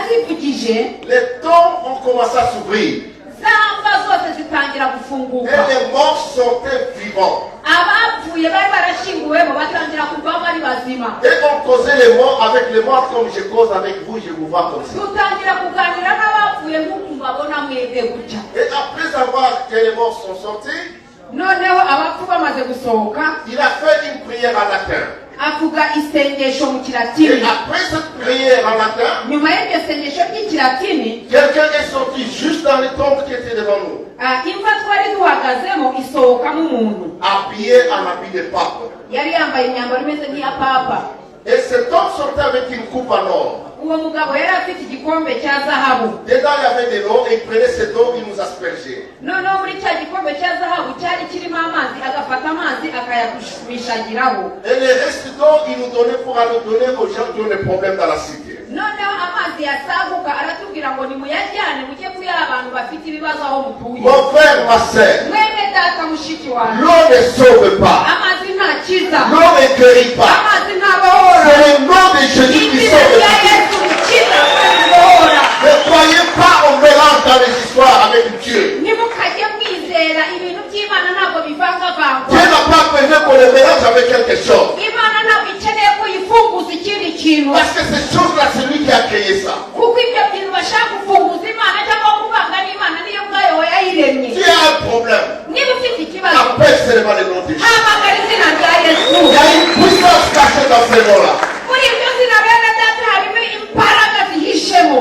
azivugije les tombes ont commencé à s'ouvrir. za mva zose zitangira Et gufunguka. les morts sortaient vivants. abapfuye bari barashyinguwemo batangira kuvamo ari bazima. Et on causait les morts avec les morts comme je cause avec vous, je vous vois comme ça. dutangira kuganira n'abapfuye nk'uko mbabona mwebwe gutya. Et après avoir que les morts sont sortis, noneho abapfu bamaze gusohoka il a fait une prière en latin. avuga isengesho mu Et kilatini. après cette prière en latin, nyuma y'iryo sengesho ry'ikilatini quelqu'un est sorti juste dans les tombes qui étaient devant nous, imva twari duhagazemo isohokamo umuntu habillé en habit de pape. yari yambaye imyambaro imeze nk'iya papa. Et cet homme sortait avec une coupe en or. uwo mugabo yari afite igikombe cya zahabu. Dedans, il y avait de l'eau et il prenait cette eau, il nous aspergeait. noneho muri cya gikombe cya zahabu cyari kirimo amazi agafata amazi akayamishagiraho. Et le reste d'eau, il nous donnait pour aller donner aux gens qui ont des problèmes dans la cité. noneho amazi yasaguka aratubwira ngo nimuyajyane mujye kuyaha abantu bafite ibibazo aho mutuye. Mon frère, ma sœur, mwene data mushiki wanjye l'eau ne sauve pas. amazi ntakiza. L'eau ne guérit pas. amazi ntabohora. C'est le nom de Jésus qui izina sauve. rya yesu rikiza kandi ribohora. Ne croyez pas au mélange dans les histoires avec Dieu. ntimukajye mwizera ibintu by'imana ntabwo bivangavangwa. Dieu n'a pas besoin qu'on le mélange avec quelque chose. imana ntabwo ikeneye ko yifunguza ikindi kintu. Parce que ces choses-là, c'est lui qui a créé ça. kuko ibyo bintu bashaka gufunguza imana cyangwa kuvanga n'imana niyo ubwayo yayiremye. Tu as un problème. niba ufite ikibazo Appelle seulement le nom de Jésus. hamagara izina rya yesu. Il y a une puissance cachée dans ces noms-là. muri iryo zina bene data harimo imbaraga zihishemo.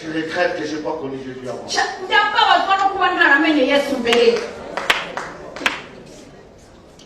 Je regrette que je n'ai pas connu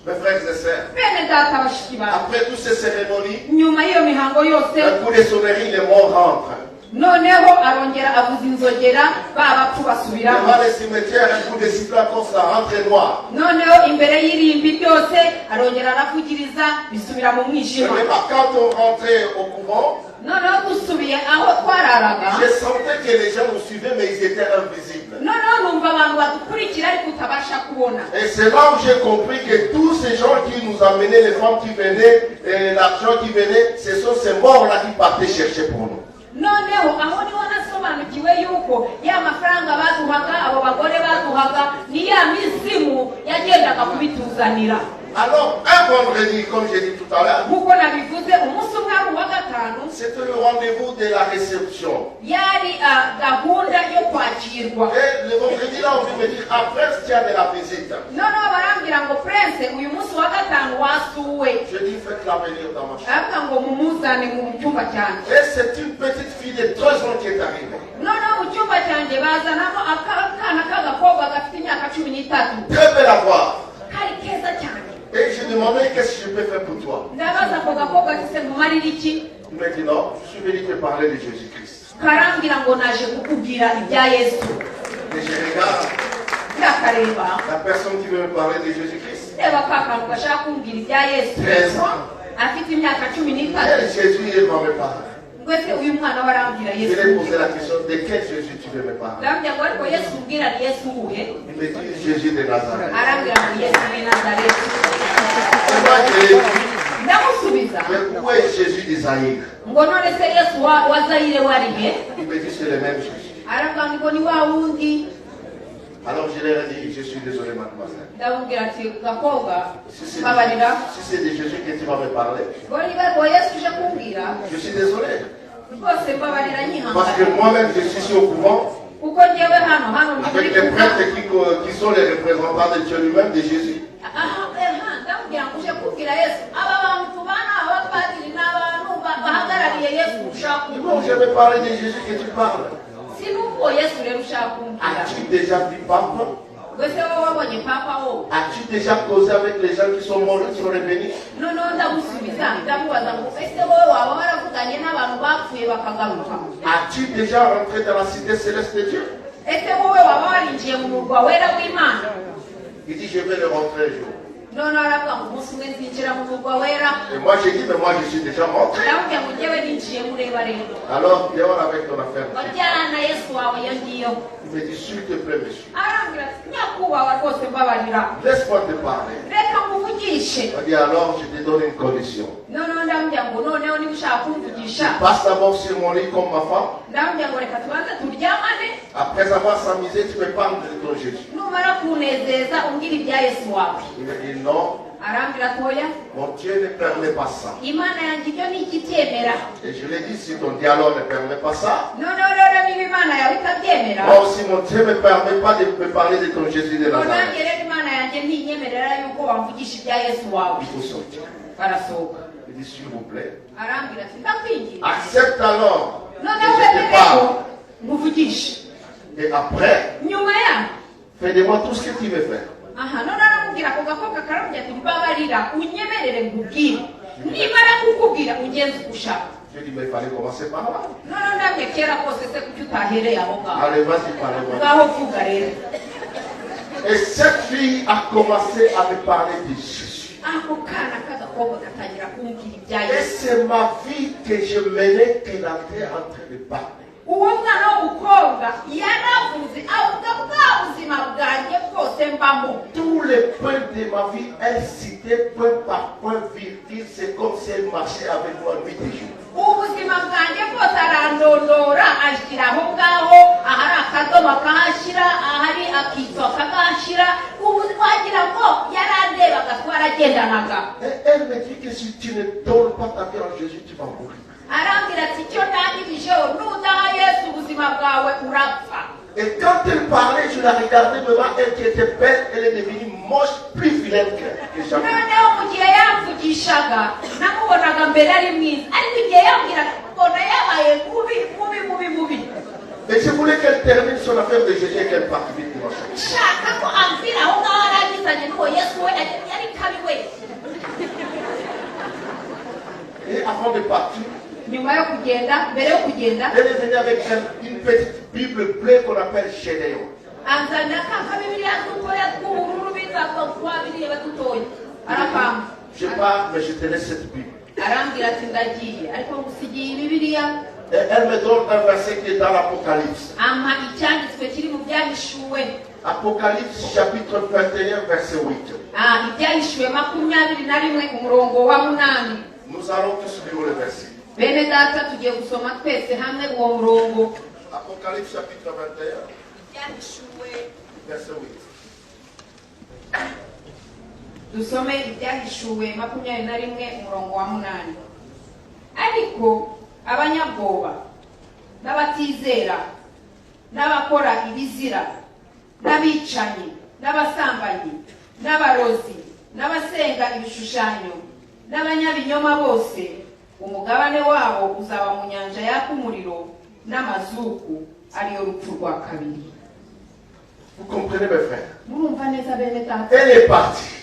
Mes frères et sœurs, bene data bashiki bawe après toutes ces cérémonies, nyuma y'iyo mihango yose un coup de sonnerie, les morts rentrent. noneho arongera avuza inzogera ba bapfu basubiramo Devant les cimetières, un coup de sifflet encore, ça rentre noir. noneho imbere y'irimbi ryose arongera aravugiriza bisubira mu mwijima Mais quand on rentrait au couvent, noneho dusubiye aho twararaga je sentais que les gens nous suivaient, mais ils étaient invisibles. noneho numva abantu badukurikira ariko utabasha kubona Et c'est là où j'ai compris que tous ces gens qui nous amenaient, les femmes qui venaient, et l'argent qui venait, ce sont ces morts-là qui partaient chercher pour nous. noneho aho niho nasobanukiwe yuko ya mafaranga baduhaga abo bagore baduhaga ni ya mizimu yagendaga kubituzanira Alors, un vendredi, comme j'ai dit tout à l'heure, nkuko nabivuze umunsi umwe ari uwa gatanu c'était le rendez-vous de la réception. yari gahunda yo kwakirwa Et le vendredi là, on vient me dire, après, tu as de la visite. noneho barambwira ngo prince uyu munsi wa gatanu wasuwe Je dis, faites-la venir dans ma chambre. aravuga ngo mumuzane mu cyumba cyanjye Et c'est une petite fille de 3 ans qui est arrivée. noneho mu cyumba cyanjye bazanamo akana k'agakobwa gafite imyaka 13 Très belle à voir. kari keza cyane Et je demandais, qu'est-ce que je peux faire pour toi? ndabaza ako gakobwa ati mumarira iki Il m'a dit, non, je suis venu te parler de Jésus-Christ. karambwira ngo naje kukubwira ibya yesu Et je regarde ndakareba la personne qui veut me parler de Jésus-Christ. reba ka kantu gashaka kumbwira ibya yesu 13 ans. afite imyaka 13 Et Jésus, il va me parler. ngwese uyu mwana we arambwira Je yesu lui ai posé la question, de quel Jésus tu veux me parler? ndambwira ngo ariko yesu umbwira ni yesu uwuhe Il me dit, Jésus de Nazareth. arambwira ngo yesu w'i nazareti Et moi, je lui ai dit, ndamusubiza mais où est Jésus d'Isaïe? ngo none se yesu wa zayire wari he Il me dit, c'est le même Jésus. aravuga ngo ni wa wundi Alors je leur ai dit, je suis désolé, mademoiselle. ndamubwira ati gakobwa Si c'est babarira de Jésus que tu vas me parler, ngo niba ngo yesu uje kumbwira je suis désolé. rwose mbabarira Parce que nyihangane moi-même, je suis ici au couvent kuko njyewe hano ndi muri avec les kuvuga prêtres qui sont les représentants de Dieu lui-même, de Jésus. ndamubwira ngo uje kubwira yesu aba bantu tubana abapadiri n'abantu bahagarariye yesu ushaka Donc kumbwira je vais parler de Jésus que tu parles. sinubwo yesu rero ushaka kumbwira As-tu déjà vu Papa? gwese wowe wabonye papa wo As-tu déjà causé avec les gens qui sont morts, qui sont revenus? noneho ndamusubiza ndamubaza ngo ese wowe waba waravuganye n'abantu bapfuye bakagaruka As-tu déjà rentré dans la cité céleste de Dieu? ese wowe waba warinjiye mu murwa wera w'imana Il dit, je vais le rentrer un jour. noneho aravuga ngo umunsi umwe nzinjira mu murwa wera Et moi j'ai dit, mais moi je suis déjà rentré. ndamubwira ngo njyewe ninjiye mureba rero Alors, viens avec ton affaire. wajyana yesu wawe yongiyeho Il me dit, s'il te plaît, monsieur, arambwira ati nyakubahwa rwose mbabarira laisse-moi te parler. reka nkuvugishe Il m'a dit, alors je te donne une condition. noneho ndamubwira ngo noneho niba ushaka kumvugisha Passe d'abord sur mon lit comme ma femme. ndamubwira ngo reka tubanze turyamane Après avoir s'amusé, tu me parles de ton Jésus. numara kunezeza umbwira ibya yesu wawe Il me dit, non, arambwira atoya mon Dieu ne permet pas ça. imana yanjye ibyo ni ikibyemera Et je lui ai dit, si ton dialogue ne permet pas ça, noneho rero niba imana yawe itabyemera moi aussi mon Dieu ne me permet pas de me parler de ton Jésus de ngo nanjye Nazareth. rero imana yanjye ntinyemerera yuko wamvugisha ibya yesu wawe Il faut sortir. barasohoka Il dit, s'il vous plaît, arambwira ati ndakwinginze accepte alors que noneho je te wemereko parle. nkuvugishe Et après, nyuma yaho fais de moi tout ce que tu veux faire. aha none aramubwira ako gakobwa karambwira ati mbabarira unyemerere nkubwire nimara kukubwira ugenze uko ushaka Je dis, mais il fallait commencer par là. noneho ndamye kera kose se kuki utahereye aho ngaho Allez, vas-y, parle-moi. ngaho vuga rero Et cette fille a commencé à me parler de Jésus. ako kana k'agakobwa gatangira kumbwira ibya Et yesu c'est ma vie que je menais qu'elle était en train de parler. uwo mwana w'umukobwa yaravuze avuga bwa buzima bwanjye bwose mbamo Tous les points de ma vie, elle citait point par point, virgule. C'est comme si elle marchait avec moi nuit et jour. ubuzima bwanjye bwose arandondora ashyira aho ngaho ahari akadomo akahashyira ahari akitso akahashyira ubu wagira ngo yarandebaga twaragendanaga Et elle me dit que si tu ne donnes pas ta vie en Jésus, tu vas mourir. arambwira ati icyo ndangirijeho nudaha yesu ubuzima bwawe urapfa Et quand elle parlait, je la regardais devant elle qui était belle, elle est devenue moche, plus vilaine que jamais. noneho mu gihe yamvugishaga namubonaga mbere ari mwiza ariko igihe yambwiraga mbona yabaye mubi Et je voulais qu'elle termine son affaire de Jésus et qu'elle parte vite de ma chambre. nshaka ko amvira aho ngaho arangizanye n'uwo yesu we yari kabi we avant de partir, nyuma yo kugenda, mbere yo kugenda, elle est venue avec une petite Bible bleue qu'on appelle Gédéon. anzana ka Bibiliya dutoya tw'ubururu bita kwa Bibiliya dutoya. Arapanga. Je pars, mais je te laisse cette Bible. Arambwira ati ndagiye, ariko ngusigiye Bibiliya. Et elle me donne un verset qui est dans l'Apocalypse. Ampa icyanditswe kiri mu byahishuwe. Apocalypse chapitre 21 verset 8. Ibyahishuwe 21 umurongo wa 8. Nous allons tous lire le verset. Bene data tugiye gusoma twese hamwe uwo murongo. Apocalypse chapitre 21 Ibyahishuwe verset 8. Dusome ibyahishuwe 21 umurongo wa 8. Ariko abanyabwoba n'abatizera n'abakora ibizira n'abicanyi n'abasambanyi n'abarozi n'abasenga ibishushanyo n'abanyabinyoma bose umugabane wabo uzaba mu nyanja yaka umuriro n'amazuku ariyo rupfu rwa kabiri. Vous comprenez mes frères? Murumva neza bene data? Elle est partie.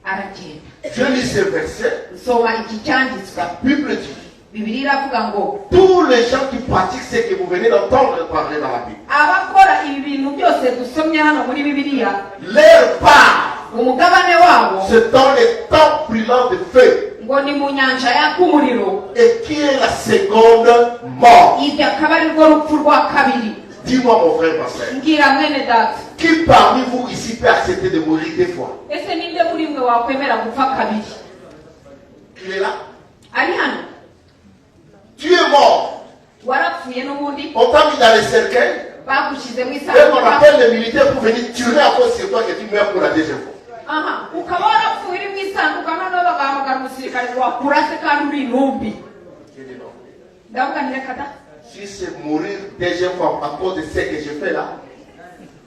Aragenda. Je lis ce verset. Soma iki cyanditswe. La Bible dit, Bibiliya iravuga ngo tous les gens qui pratiquent ce que vous venez d'entendre parler dans la Bible, abakora ibi bintu byose dusomye hano muri Bibiliya, leur part, umugabane wabo c'est dans les temps brûlants de feu, ngo ni mu nyanja yaka umuriro, et qui est la seconde mort. ibyo akaba ari rwo rupfu rwa kabiri. Dis-moi mon frère, ma soeur, Mbwira mwene data, qui parmi vous ici peut accepter de mourir deux fois? ese ninde muri mwe wakwemera gupfa kabiri? Il est là. Ari hano? Tu es mort. Warapfuye n'ubundi, On t'a mis dans les cercueils. bagushyize mu Et on isanduku. appelle les militaires pour venir tuer à cause c'est toi que tu meurs pour la deuxième fois. Aha, ukaba warapfuye uri mu isanduku, noneho bagahamagara umusirikare ngo wakurase kandi uri intumbi. Je dis non. Ndavuga nti reka da, Si c'est mourir deuxième fois à cause de ce que je fais là,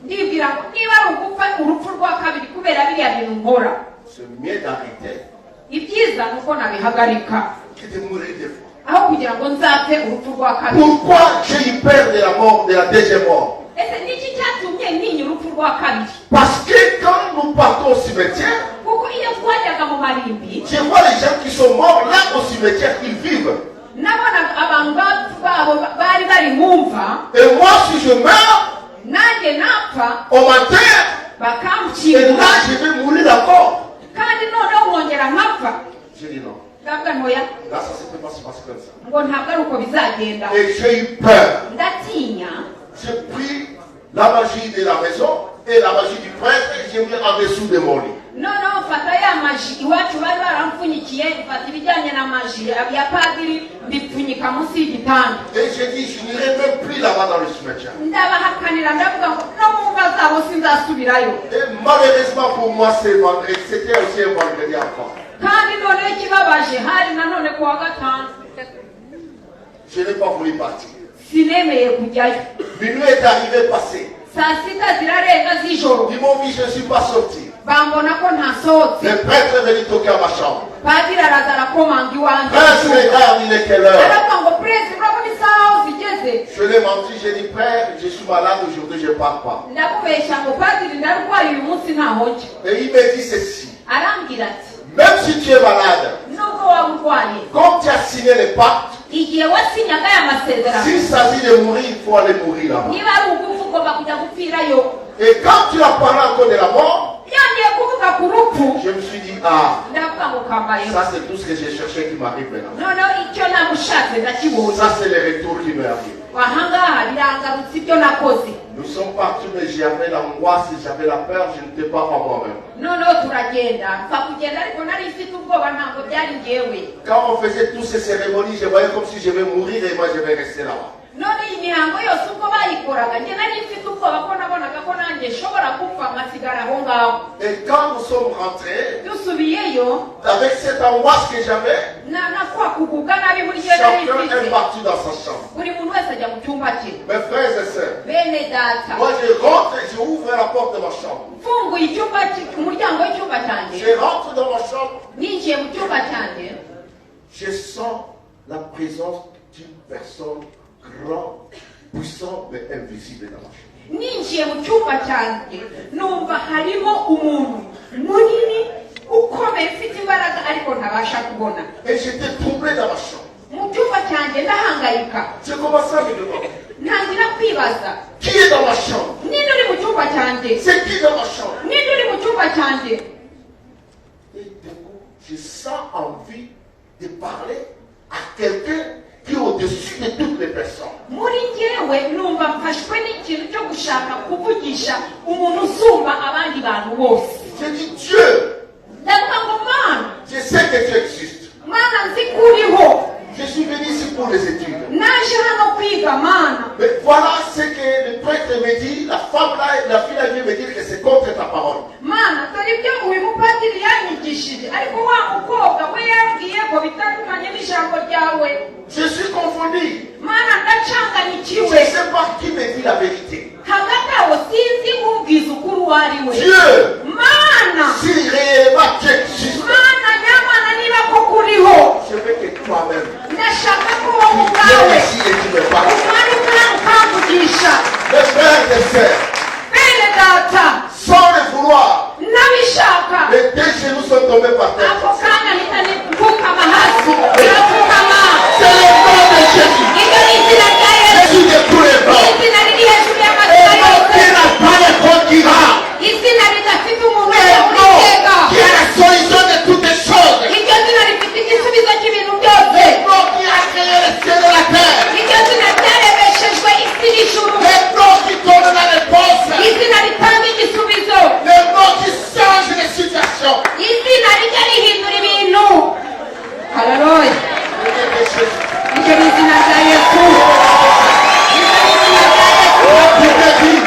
ndibwira ngo niba ari ugupfa urupfu rwa kabiri kubera biriya bintu nkora, c'est mieux d'arrêter ibyiza ni uko nabihagarika que de mourir deux fois. aho kugira ngo nzapfe urupfu rwa kabiri. Pourquoi j'ai eu peur de la mort, de la deuxième mort? Ese niki cyatumye ntinya urupfu rwa kabiri? Parce que quand nous partons au cimetière, Kuko iyo twajyaga mu marimbi, je vois les gens qui sont morts là au cimetière, ils vivent. nabonaga abantu babo bari bari mumva, Et moi, si je meurs, nanjye napfa on m'enterre, et bakamukinga, là, je vais mourir encore. kandi noneho nkongera nkapfa. Je dis non. Ndavuga ntoya, Là, ça ne peut pas se passer comme ça. ngo ntabwo ari uko bizagenda. Et j'ai eu peur. Ndatinya, J'ai pris la magie de la maison et la magie du prêtre et j'ai mis en dessous de mon lit. noneho mfata ya maji iwacu bari barampfunyikiye, mfata ibijyanye na maji ya padiri mbipfunyika munsi y'igitanda. Et j'ai dit, je n'irai même plus là-bas dans le cimetière. Ndabahakanira ndavuga ngo no mu mva zabo sinzasubirayo. Et malheureusement pour moi, c'était aussi un vendredi encore. Kandi noneho ikibabaje hari nanone ku wa gatanu, Je n'ai pas voulu partir. sinemeye kujyayo. Minuit est arrivé passé. Saa sita zirarenga z'ijoro, Ils m'ont dit, je ne suis pas sorti. bambona ko ntasohotse. Le prêtre est venu toquer à ma chambre. Padiri araza arakomanga iwanjye, Frère, regarde, il est quelle heure? aravuga ngo prince urabona isaha aho zigeze? Je l'ai menti, j'ai dit, frère, je suis malade aujourd'hui, je ne pars pas. Ndakubeshya ngo padiri ndarwaye uyu munsi ntaho njya. Et il me dit ceci, Arambwira ati même si tu es malade, nubwo waba urwaye, comme tu as signé les pactes, igihe wasinyaga aya masezerano, s'il s'agit de mourir, il faut aller mourir là-bas. niba ari ugupfa ugomba kujya gupfirayo. Et quand tu as parlé encore de la mort, Yongeye kuvuga ku rupfu, je me suis dit, ah, ndavuga ngo kambayeho. ça c'est tout ce que j'ai cherché qui m'arrive maintenant. Noneho icyo namushatse ndakibonye. Ça c'est le retour qui m'est arrivé. Ahangaha birangarutse ibyo nakoze. Nous sommes partis, mais j'avais l'angoisse, j'avais la peur, je n'étais pas en moi-même. Noneho turagenda, mfa kugenda ariko nari mfite ubwoba, ntabwo byari njyewe. Quand on faisait toutes ces cérémonies, je voyais comme si je vais mourir et moi je vais rester là-bas. None iyi mihango yose uko bayikoraga, njye nari mfite ubwoba ko nabonaga ko nanjye nshobora gupfa nkasigara aho ngaho. Et quand nous sommes rentrés, Dusubiyeyo, avec cette angoisse que j'avais, na kwa kugubwa nabi muri njye nari chacun est mfite, parti dans sa chambre. buri muntu wese ajya mu cyumba cye. Mes frères et sœurs, Bene data, moi je rentre et je ouvre la porte de ma chambre. mfunguye icyumba umuryango w'icyumba cyanjye, Je rentre dans ma chambre, ninjiye mu cyumba cyanjye, je sens la présence d'une personne grande, puissante, mais invisible dans ma chambre. ninjiye mu cyumba cyanjye numva harimo umuntu munini ukomeye ufite imbaraga ariko ntabasha kubona. Et j'étais troublé dans ma chambre. ndahangayika Je commence à me demander, ntangira kwibaza qui est dans ma chambre? ninde uri mu cyumba cyanjye C'est qui dans ma chambre? ninde uri mu cyumba cyanjye. Et du coup, je sens envie de parler à quelqu'un qui est au-dessus de toutes les personnes. muri njyewe numva mfashwe n'ikintu cyo gushaka kuvugisha umuntu usumba abandi bantu bose. Je dis Dieu, ndavuga ngo mana, je sais que tu existes. mana nzi ko uriho, Je suis venu ici pour les études. naje hano kwiga mana. Mais voilà ce que le prêtre me dit, la femme là, la fille là vient me dire que c'est contre ta parole. Mana dore ibyo uyu mupadiri yanyigishije, ariko wa mukobwa we yambwiye ko bitandukanye n'ijambo ryawe. Je suis confondu. Mana Je ndacanganyikiwe, ne sais pas qui me dit la vérité. hagati aho sinzi nk'ubwiza ukuri uwo ari we. Dieu, Mana, si réellement tu existes, mana nyamana niba koko uriho, je veux que toi-même, ndashaka ko wowe tu ubwawe viens ici et tu me parles. umwanya ubwawe ukamvugisha. Les frères et sœurs, bene data, sans le vouloir, nabishaka les deux genoux sont tombés par terre. ako kanya mpita nipfukama hasi, ndapfukama. C'est le nom de Jésus. Iryo ni izina rya Yesu, Jésus de tous les blancs. izina riri hejuru Et y'amazina non qui yose, n'a pas de concurrent. izina ridafite umuntu Et wo non kuritega, qui est la solution de toutes les choses. iryo zina rifite igisubizo cy'ibintu byose, Et non qui a créé le ciel et la terre. iryo zina ryaremeshejwe isi n'ijuru, Et non qui donne la réponse. izina ritanga igisubizo, Et non qui change les situations. izina rijya rihindura ibintu. Haleluya, Le nom de Jésus. iryo ni izina rya Yesu. Iryo ni izina rya Yesu. La Bible dit,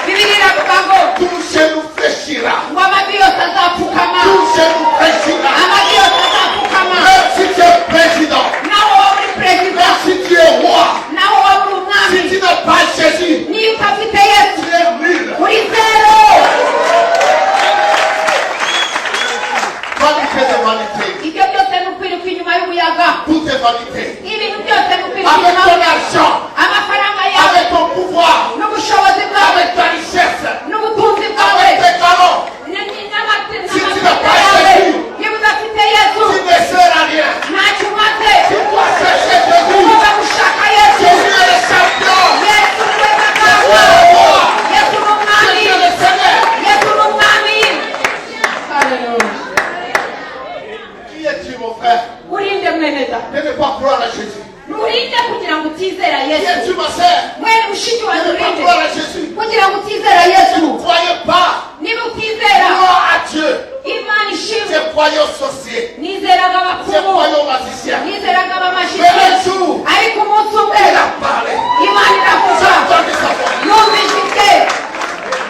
Bibiliya iravuga ngo tout genou fléchira. ngo amavi yose azapfukama, Tout genou fléchira. amavi yose azapfukama, Même si tu es président, naho waba uri perezida, même si tu es roi, naho waba uri umwami, si tu n'as pas Jésus, niba utafite Yesu tu es nul. uri zero. Vanité de vanité. Ibyo byose ni ukwiruka inyuma y'umuyaga, Tout est vanité. ibintu byose ni ukwiruka Avec inyuma ton y'umuyaga. argent, Amafaranga yawe avec ton pouvoir, n'ubushobozi bwawe avec ta richesse, n'ubutunzi bwawe avec tes talents, n'amafaranga yawe, niba udafite Yesu tu ne sers à rien. ntacyo umaze. Tu dois chercher Jésus. ugomba gushaka Yesu. Jésus est le champion. Yesu niwe Jésus muganga, est le roi. Yesu ni umwami, Jésus est le Seigneur. Yesu ni umwami. Haleluya. Qui es-tu, mon frère? Urinde mwene data, Ne veux pas croire à Jésus. urinde kugira ngo utizera Qui Yesu. es-tu, ma sœur? Mwene mushiki wanjye Ne veux pas urinde croire à Jésus. kugira ngo utizera Ne Yesu. croyez pas. Niba utizera Crois à Dieu. Imana ishimwe, Je croyais aux sorciers. nizeraga Je abapfumu, croyais aux magiciens. nizeraga Mais abamashini, un jour, ariko umunsi umwe il a parlé. Imana iravuga, J'ai entendu sa voix. yumva ijwi rye.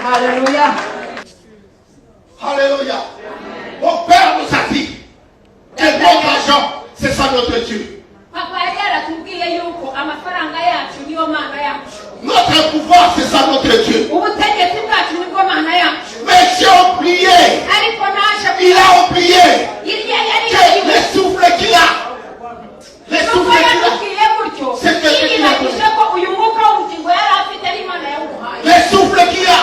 Haleluya. Alléluia. Mon Père nous a dit que notre argent, c'est ça notre Dieu. Papa yari yaratubwiye yuko amafaranga yacu niyo mana yacu, Notre pouvoir, c'est ça notre Dieu. ubutegetsi bwacu nibwo mana yacu. Mais j'ai oublié. Ariko naje Il a oublié irya yari que yagiwe, les souffles qu'il a, les nuko souffles qu'il a, yatubwiye gutyo C'est que yiyibagije ko uyu mwuka w'ubugingo yari afite ari Imana yawumuhaye. les souffles qu'il a,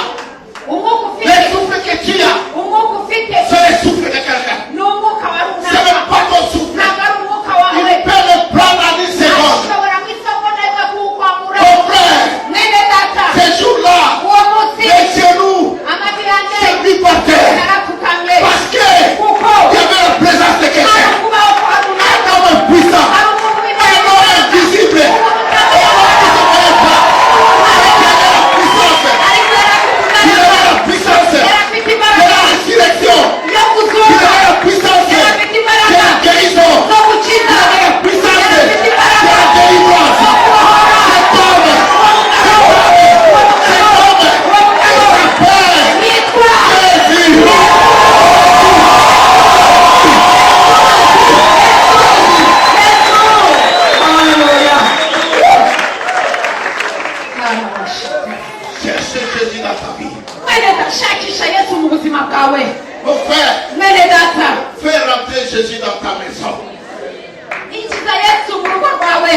Umwuka les ufite, souffles que tu as, umwuka ufite c'est les souffles de quelqu'un. ni umwuka wa C'est même runaka, pas ton souffle. ntabwo ari umwuka Il wawe. peut le prendre en une seconde. ashobora mu isegonda rimwe kuwukwamura. Mon frère, Mwene data, ce jour-là, uwo munsi les genoux amavi yanjye se mis par terre. yarapfukamye, Parce que kuko il y avait la présence de hari quelqu'un. ukubaho kwa Un runaka, homme puissant. hari umuntu Un w'Imana, homme invisible. Un homme qui ne se voyait pas. Qui avait la puissance. ariko Qui avait yarafite la puissance. yarafite De imbaraga la résurrection. yo Qui kuzura, avait la puissance. yarafite De imbaraga la guérison. zo gukiza, Qui avait la puissance. yarafite De imbaraga la délivrance. zo kubohora. Cet homme. Cet homme. S'appelle Yitwa Jésus. Cherchez Jésus dans ta vie. mwene data, shakisha Yesu mu buzima bwawe. Mon frère, Mwene data, fais rentrer Jésus dans ta maison. injiza Yesu mu rugo rwawe.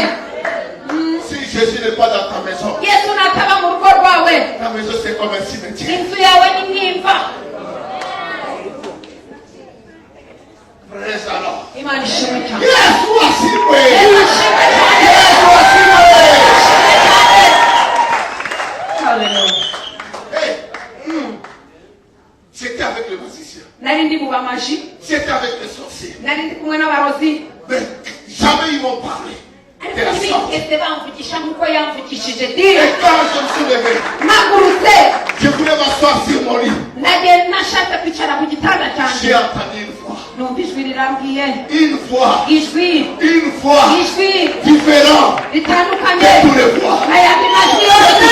Si Jésus n'est pas dans ta maison, Yesu nataba mu rugo rwawe, ta maison c'est comme un cimetière. inzu yawe ni nk'imva. Praise alors. Imana ishimwe cyane. Yesu asifiwe. Yesu ashimwe cyane. Yesu asifiwe. J'étais avec les sorciers. nari ndi kumwe n'abarozi Mais jamais ils m'ont parlé de la ariko sorte. ntibigeze bamvugisha nk'uko yamvugishije Et dire quand je me suis levé, mpagurutse je voulais m'asseoir sur mon lit. nagenda nashatse kwicara ku gitanda J'ai cyanjye entendu une voix. numva ijwi rirambwiye Une voix. ijwi Différente ritandukanye de tous les voix. n'ayandi majwi yose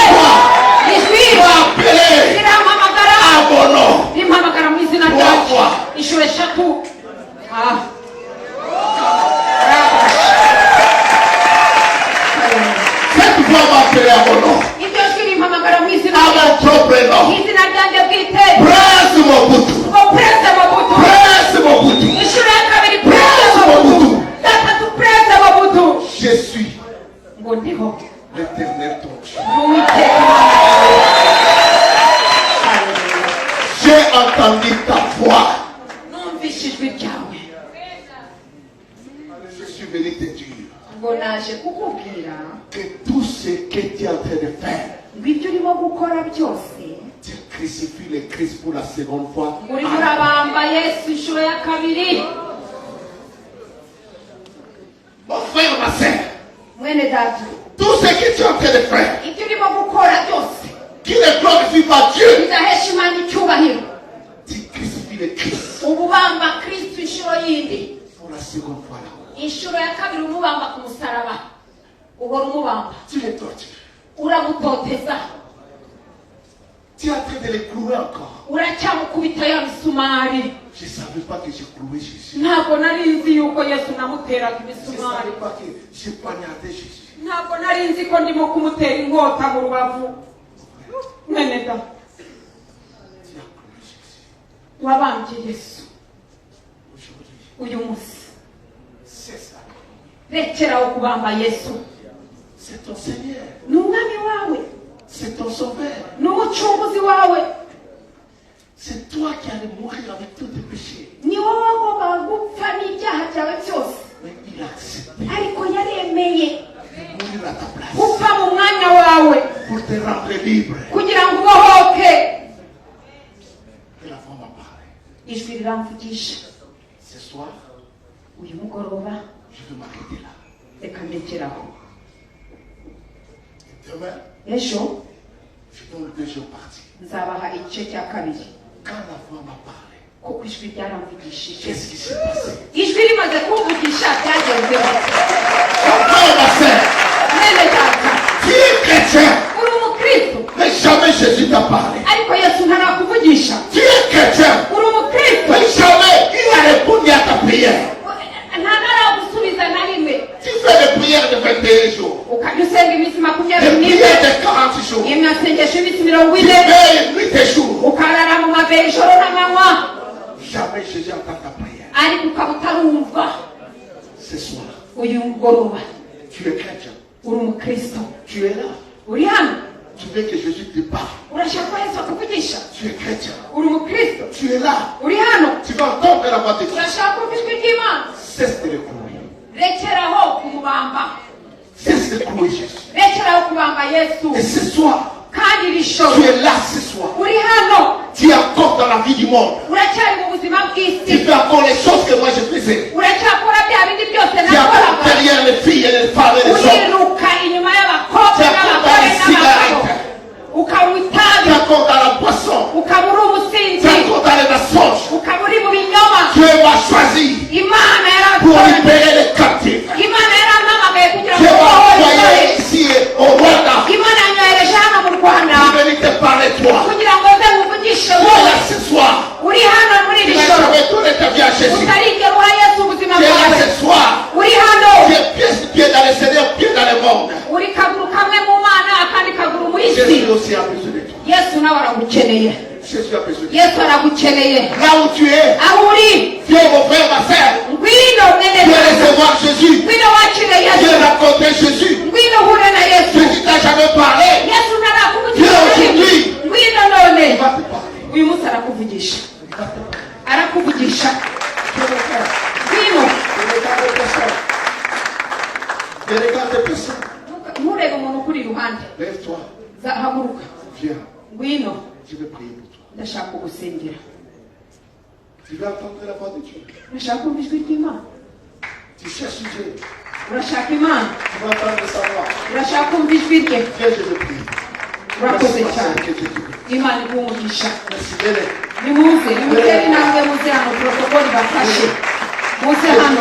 ijwi Appelé rirampamagara à mon nom. rimpamagara mu izina Trois ryanjye fois. inshuro eshatu Cette voix m'a appelé à mon nom. iryo jwi rimpamagara mu izina À mon ryanjye propre nom. izina ryanjye bwite Presse mon bouton. ngo pureze Mobutu Presse mon bouton. inshuro ya kabiri pureze Mobutu gatatu pureze Mobutu Je suis ngo ndiho l'éternel ton Dieu. n'uwiteka J'ai entendu ta voix. numvise ijwi ryawe Je suis venu te dire ngo naje kukubwira que tout ce que tu es en train de faire, ngo ibyo urimo gukora byose tu crucifies le Christ pour la seconde fois. ngo urimo urabamba Yesu inshuro ya kabiri. Mon frère, ma soeur, mwene data tout ce que tu es en train de faire, ibyo urimo gukora byose qui ne glorifie pas Dieu, bidahesha Imana icyubahiro tu crucifies le Christ uba ubamba Kristo inshuro yindi pour la seconde fois là. inshuro ya kabiri umubamba ku musaraba uhora umubamba Tu les tortures. uramutoteza Tu es en train de les clouer encore. uracyamukubita ya misumari. Je ne savais pas que j'ai cloué Jésus. ntabwo nari nzi yuko Yesu namuteraga Je ne imisumari. savais pas que j'ai poignardé Jésus. ntabwo nari nzi ko ndimo kumutera inkota mu rubavu. mwene data Tu as cloué Jésus. wabambye Yesu Aujourd'hui, uyu munsi cesse la. rekeraho kubamba Yesu. C'est ton Seigneur. ni umwami wawe, C'est ton Sauveur. ni umucunguzi wawe, C'est toi qui allais mourir avec tous tes péchés. ni wowe wagombaga gupfa n'ibyaha byawe byose, Mais il a accepté ariko yaremeye de mourir à ta place. gupfa mu mwanya wawe Pour te rendre libre. kugira ngo ubohoke. Et la femme m'a parlé. ijwi riramvugisha Ce soir, uyu mugoroba je vais m'arrêter là. reka ndekeraho. Et demain, ejo je donne le deuxième partie. nzabaha igice cya kabiri Quand la voix m'a parlé, kuko ijwi ryaramvugishije. qu'est-ce qui s'est passé? ijwi rimaze kumvugisha byagenzeho. Mon frère, ma soeur, mwene data tu es chrétien, uri umukristo mais jamais Jésus t'a parlé. ariko Yesu ntarakuvugisha. Tu es chrétien, uri umukristo mais jamais il a répondu à ta prière. nta naragusubiza na rimwe. Tu fais des prières de 21 jours, ukajya usenga iminsi des makumyabiri n'ine, prières de 40 jours, tu imyasengesho iminsi mirongo ine, veilles nuit et jour. ukarara mu mabere ijoro n'amanywa, Jamais Jésus entend ta prière. ariko ukaba utarumva. Ce soir, uyu mugoroba tu es chrétien, uri umukristo, tu es là. uri hano, Tu veux que Jésus te parle. urashaka ko Yesu akuvugisha. Tu es chrétien, uri umukristo, tu es là. uri hano, Tu vas entendre la voix de Dieu. urashaka kumva ijwi ry'Imana. Cesse de le clouer. rekeraho kumubamba, Cesse de clouer Jésus. rekeraho kubamba Yesu. Et ce soir, kandi iri tu joro es là ce soir. uri hano, Tu es encore dans la vie du monde. uracyari mu buzima Tu bw'isi, fais encore les choses que moi je faisais. uracyakora bya bindi byose Tu es encore nakoraga. derrière les filles et les femmes et les hommes. uriruka inyuma y'abakobwa Tu es n'abagore encore dans les n'abagabo, cigarettes. ukanywa Tu itabi, es encore dans la poisson. ukaba uri Tu umusinzi, es encore dans les mensonges. ukaba uri mu binyoma. Dieu m'a choisi Imana pour yaragutoye, libérer les captifs. Imana yarampamagaye kugira ngo Dieu m'a ubohore envoyé imbohe. ici au Rwanda. Imana yanyohereje hano mu Rwanda Je vais te parler toi. kugira ngo nze nkuvugishe Tu es wowe là ce soir. uri hano muri Tu iri n'as joro, jamais donné ta vie à Jésus. utarigera uha Yesu ubuzima Tu es là bwawe, ce soir. uri hano, Tu es pied dans le Seigneur, pied dans le monde. uri kaguru kamwe mu Mana akandi kaguru mu isi. Jésus aussi a besoin de toi. Yesu nawe aragukeneye, Jésus a besoin de toi. Yesu aragukeneye. Là où tu es, aho uri viens mon frère, ma soeur. ngwino mwene Viens data, recevoir Jésus. ngwino wakire Yesu, Viens rencontrer Jésus. ngwino uhure na Yesu. Jésus t'a jamais parlé. Yesu ntarakuvugisha Viens na rimwe. aujourd'hui. ngwino none, Il va te parler. uyu munsi arakuvugisha, Il va te parler. arakuvugisha. Viens mon frère. ngwino, Ne regarde personne. Ne regarde personne. nturebe umuntu ukuri iruhande. Lève-toi. Haguruka, Viens. ngwino, Je vais prier pour toi. ndashaka kugusengera. Tu veux entendre la voix de Dieu. urashaka kumva ijwi ry'Imana, Tu cherches Dieu. urashaka Imana, Tu veux entendre sa voix. urashaka kumva ijwi rye. Viens, je te prie. Urakoze Merci, cyane, que Dieu te bénisse. Imana iguhe umugisha. Merci, Bélé. Nimuze nimutere intambwe muze hano, protokoli bafashe muze hano.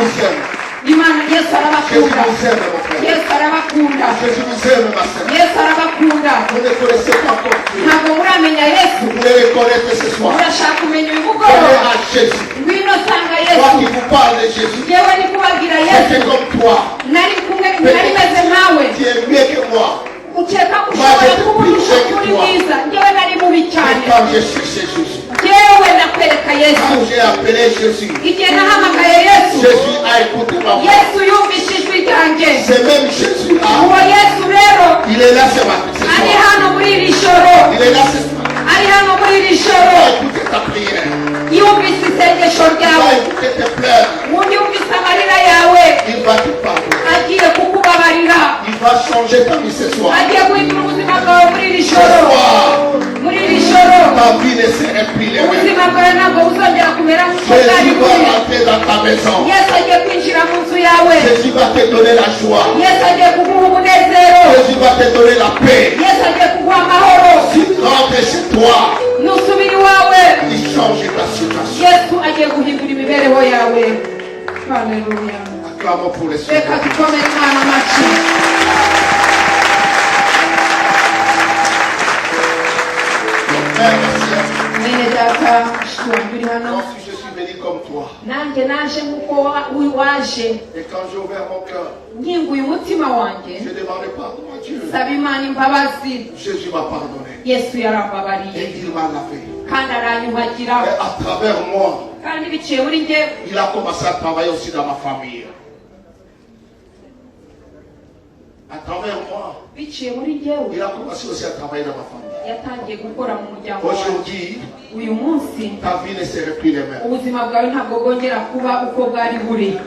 Imana, Yesu Jésus arabakunda, vous aime, mon frère. Yesu arabakunda, Jésus vous aime, ma soeur. Yesu arabakunda. Vous ne connaissez pas encore Dieu. Ntabwo muramenya Yesu, Vous voulez le connaître ce soir. urashaka kumenya uyu Venez mugoroba. à Jésus. Ngwino sanga Toi Yesu. qui vous parle de Jésus. Yewe ndi kubabwira C'était Yesu, comme toi. nari meze nawe. Tu es mieux que moi. Ukeka ko ushobora kuba urusha kuri mwiza, njyewe nari mubi Et cyane. quand je cherchais Jésus, Njyewe nakwereka Yesu, quand j'ai appelé Jésus, igihe nahamagaye Yesu, Jésus a écouté ma voix. Yesu yumvise ijwi ryanjye. Ce même Jésus-là, Uwo Yesu rero il est là ce matin, ce ari soir. hano muri iri joro, Il est là ce soir. ari hano muri iri Il joro, va écouter ta prière. yumvise isengesho Il ryawe, va écouter tes pleurs. yumvise amarira yawe, Il va te pardonner. agiye kukubabarira, Il va changer ta vie ce soir. agiye guhindura ubuzima bwawe muri iri Ce joro, soir, muri iri joro. ta vie ne serait plus les mêmes. Ubuzima bwawe ntabwo buzongera kumera nk'uko bwari Jésus va buri. rentrer dans ta maison. Yesu agiye kwinjira mu nzu yawe, Jésus va te donner la joie. Yesu agiye kuguha umunezero, Jésus va te donner la paix. Yesu agiye kuguha amahoro. Si tu rentres chez toi, Nusubira iwawe, il change ta situation. Yesu agiye guhindura imibereho yawe. Haleluya. Acclamons pour les Reka Seigneurs. dukomere Imana amashyi. Frère, ma sœur, Mwene data mushiki wanjye uri hano, moi aussi je suis venu comme toi. nanjye naje nk'uko waje, Et quand j'ai ouvert mon cœur, nkinguye umutima wanjye, je demandais pardon à Dieu. saba Imana imbabazi. Jésus m'a pardonné. Yesu yarambabariye Et il m'a lavé. kandi aranyuhagira, Et à travers moi, kandi biciye muri njye il a commencé à travailler aussi dans ma famille. À travers moi, biciye muri njyewe il a commencé aussi à travailler dans ma famille. yatangiye gukora mu muryango wanjye. Aujourd'hui, Uyu munsi ta vie ne serait plus les mêmes. ubuzima bwawe ntabwo bwongera kuba uko bwari buri.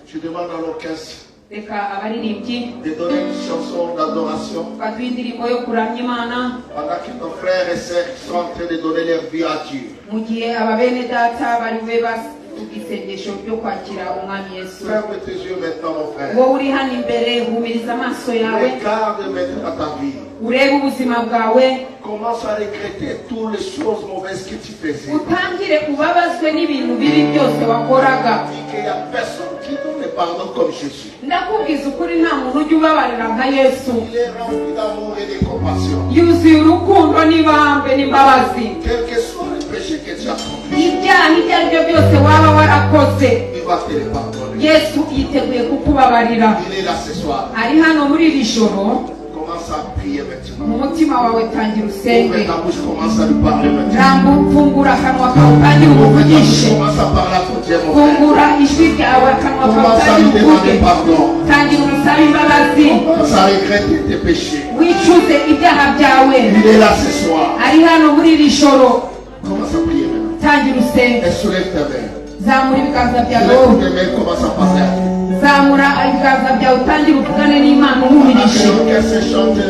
Je demande à l'orchestre Reka abaririmbyi de donner une chanson d'adoration baduha indirimbo yo kuramya Imana, pendant que nos frères et sœurs sont en train de donner leur vie à Dieu. mu gihe aba bene data bari bube bavuga isengesho ryo kwakira umwami Yesu. Ferme tes yeux maintenant, mon frère. Wowe uri hano imbere, humiriza amaso yawe, Regarde maintenant ta vie. urebe ubuzima bwawe, Commence à regretter toutes les choses mauvaises que tu faisais. utangire ubabazwe n'ibintu bibi byose wakoraga. Dis qu'il n'y a personne qui donne le pardon comme Jésus. Ndakubwiza ukuri, nta muntu ujya ubabarira nka Yesu. Il est rempli d'amour et de compassion. Yuzuye urukundo n'ibambe n'imbabazi. Quel que soit le péché que tu as commis, Ibyaha ibyo ari byo byose waba warakoze, il va te le pardonner. Yesu yiteguye kukubabarira. Il est là ce soir. Ari hano muri iri joro, Commence à prier maintenant. mu mutima wawe tangira Ouvre usenge. ta bouche, commence à lui parler maintenant. Rambu, fungura akanwa kawe utangire Ouvre ta bouche, umuvugishe. commence à parler à ton Dieu, mon frère. Fungura ijwi ryawe, akanwa kawe Commence à lui utangire demander uvuge. pardon. Tangira umusabe imbabazi, Commence à regretter tes péchés. wicuze ibyaha byawe. Il est là ce soir. Ari hano muri iri joro, Commence à prier maintenant. tangira usenge. Et soulève tes mains. Zamura ibiganza byawe, Soulève tes mains, commence à parler à Dieu. zamura ibiganza byawe, utangire uvugane n'Imana uhumirije. Qu'elle se chante.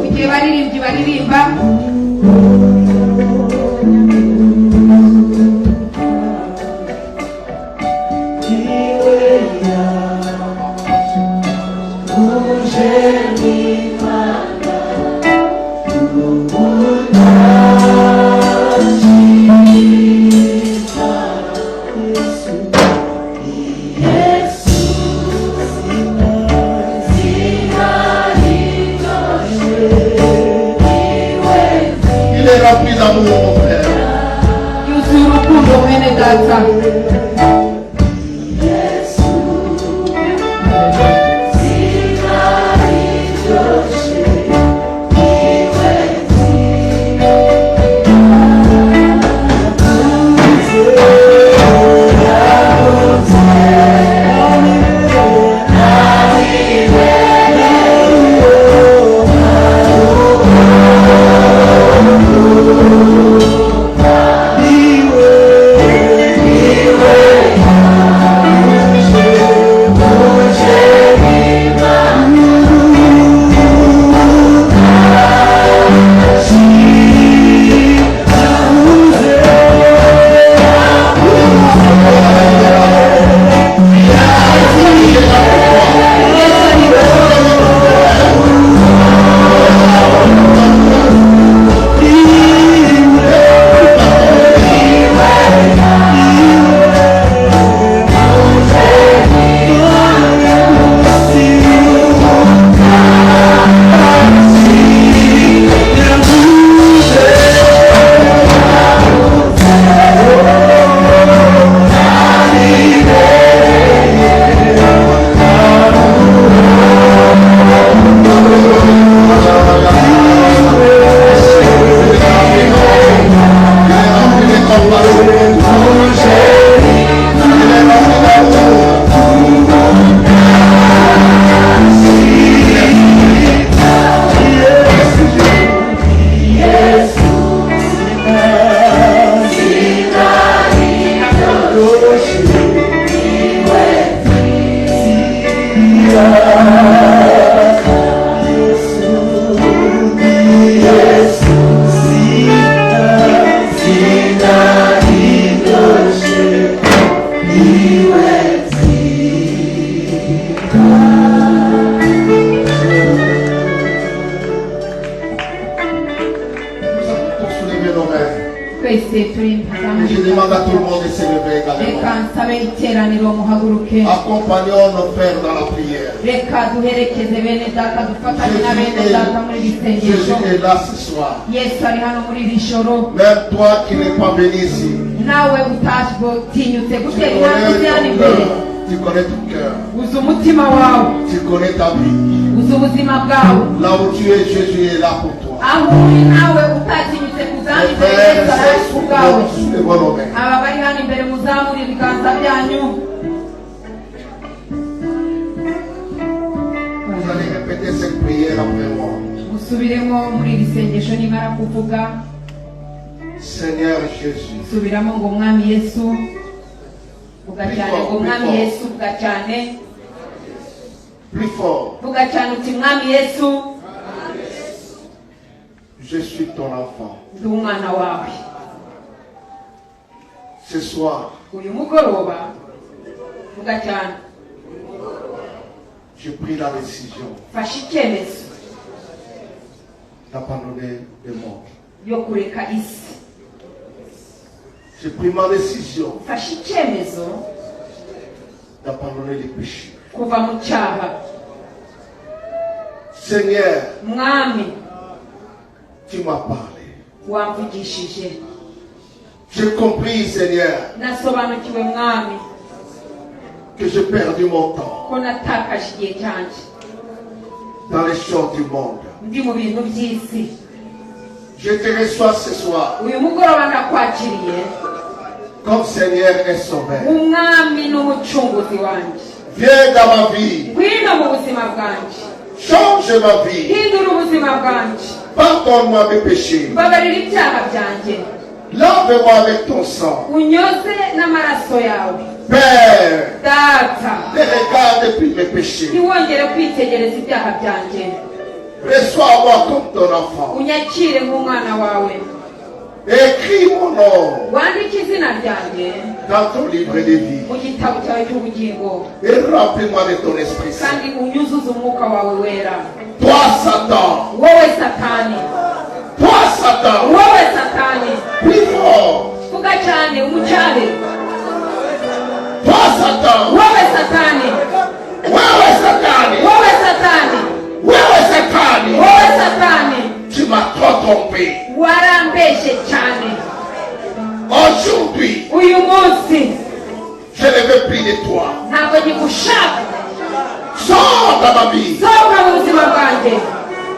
Mu gihe baririmbyi baririmba, Il est rempli d'amour, mon frère. yuzuye urukundo mwene data. iteraniro muhaguruke Accompagnons nos frères dans la prière. reka duherekeze bene data dufatanye na bene data muri iri Jésus sengesho. est là ce soir. Yesu ari hano muri iri joro. Même toi qui n'es pas venu ici, nawe utinyutse tu gutera connais intambwe hano ton imbere. cœur, tu connais ton cœur, uzi umutima wawe, tu connais ta vie. uzi ubuzima bwawe. Là où tu es, Jésus est là pour toi. aho uri nawe utatinyutse kuzana Les imbere frères Yesu et ari sœurs, ku bwawe. levons nos mains. aba bari hano imbere muzamure ibiganza byanyu. Vous allez répéter cette prière après moi. musubiremo muri iri sengesho nimara kuvuga. Seigneur Jésus, subiramo ngo mwami Yesu. vuga cyane ngo mwami Yesu. vuga cyane. plus fort, vuga cyane uti mwami Yesu. je suis ton enfant. ndi umwana wawe. Ce soir, uyu mugoroba vuga cyane. j'ai pris la décision fashe icyemezo d'abandonner le monde. yo kureka isi. J'ai pris ma décision fashe icyemezo d'abandonner les péchés. kuva mu cyaha. Seigneur, mwami tu m'as parlé. wamvugishije. J'ai compris, Seigneur, nasobanukiwe mwami que j'ai perdu mon temps ko natakaje igihe cyanjye dans les choses du monde. ndi mu bintu by'isi. Je te reçois ce soir uyu mugoroba ndakwakiriye comme Seigneur et Sauveur. umwami n'umucunguzi wanjye. Viens dans ma vie, ngwino mu buzima bwanjye. change ma vie, hindura ubuzima bwanjye. pardonne-moi mes péchés, mbabarira ibyaha byanjye. lave-moi avec ton sang. unyoze n'amaraso yawe. Père, data ne regarde plus mes péchés. ntiwongere kwitegereza ibyaha byanjye. Reçois-moi comme ton enfant. unyakire nk'umwana wawe. Écris mon nom wandike izina ryanjye dans ton livre de vie mu gitabo cyawe cy'ubugingo et remplis-moi de ton Esprit Saint. kandi unyuzuze umwuka wawe wera. Toi, Satan, wowe satani, toi, Satan, wowe satani. plus fort. vuga cyane umucyare. Toi, Satan, wowe satani, ouais, Satan, wowe satani, ouais, Satan, wowe satani. tu m'as trop trompé. warambeshye cyane. Aujourd'hui, uyu munsi je ne veux plus de toi. ntabwo ngigushaka. Sors dans ma vie, sohoka mu buzima bwanjye.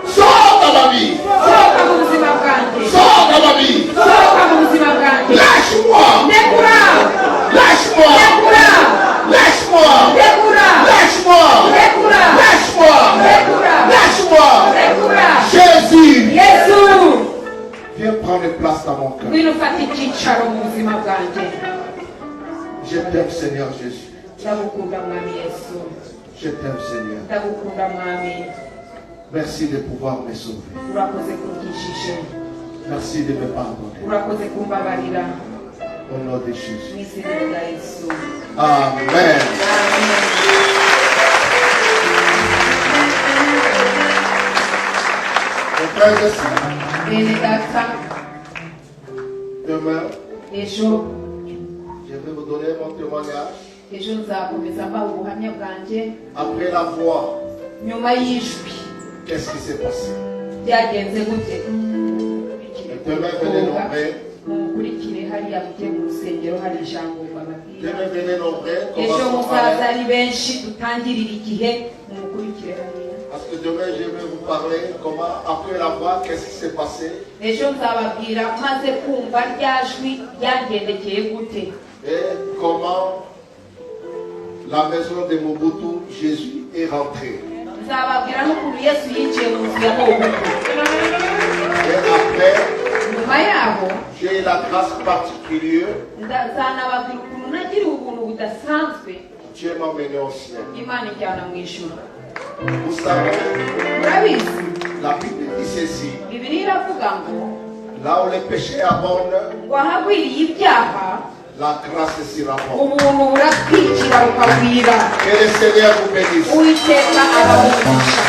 sors dans ma vie, sohoka mu buzima bwanjye. sors dans ma vie. sohoka mu buzima bwanjye. Lâche-moi, ndekura, lâche-moi, ndekura, lâche-moi, ndekura, lâche-moi, ndekura, lâche-moi, ndekura, lâche-moi. ndekura. Jésus, Yesu viens prendre place dans mon cœur. ngwino ufate icyicaro mu buzima bwanjye. Je t'aime, Seigneur Jésus. ndagukunda mwami Yesu. Je t'aime, Seigneur. ndagukunda mwami. Merci de pouvoir me sauver. urakoze kunkijije. Merci de me pardonner. urakoze kumbabarira. Au nom de mu Jésus. izina rya Yesu. Amen. Amen. Mes frères et sœurs, bene data demain, ejo je vais vous donner mon témoignage. ejo nzakomeza mbaha ubuhamya bwanjye. Après la voix, nyuma y'ijwi qu'est-ce qui s'est passé? byagenze gute. Demain, venez nombrer. mukurikire hariya mujye mu rusengero hari ijambo bababwira. Demain, venez nombrer. ejo Commençons muzaza par ari benshi dutangirire igihe mukurikire hariya. parce que demain, je vais vous parler comment, après la voix, qu'est-ce qui s'est passé ejo nzababwira maze kumva rya jwi ryagendekeye gute. et comment la maison de Mobutu, Jésus est rentré. nzababwira n'ukuntu Yesu yinjiye mu nzu ya Mobutu. Et après, nyuma yaho j'ai la grâce particulière. nzanababwira ukuntu nagiriwe ubuntu budasanzwe Dieu m'a mené au ciel. imana ijyana mu ijuru. Vous savez, murabizi la Bible dit ceci. bibiliya iravuga ngo Là où les péchés abondent, ngo ahagwiriye ibyaha la grâce s'y rapporte. ubuntu buratwikira bukagwira. Que le Seigneur vous bénisse. uwiteka abamugisha.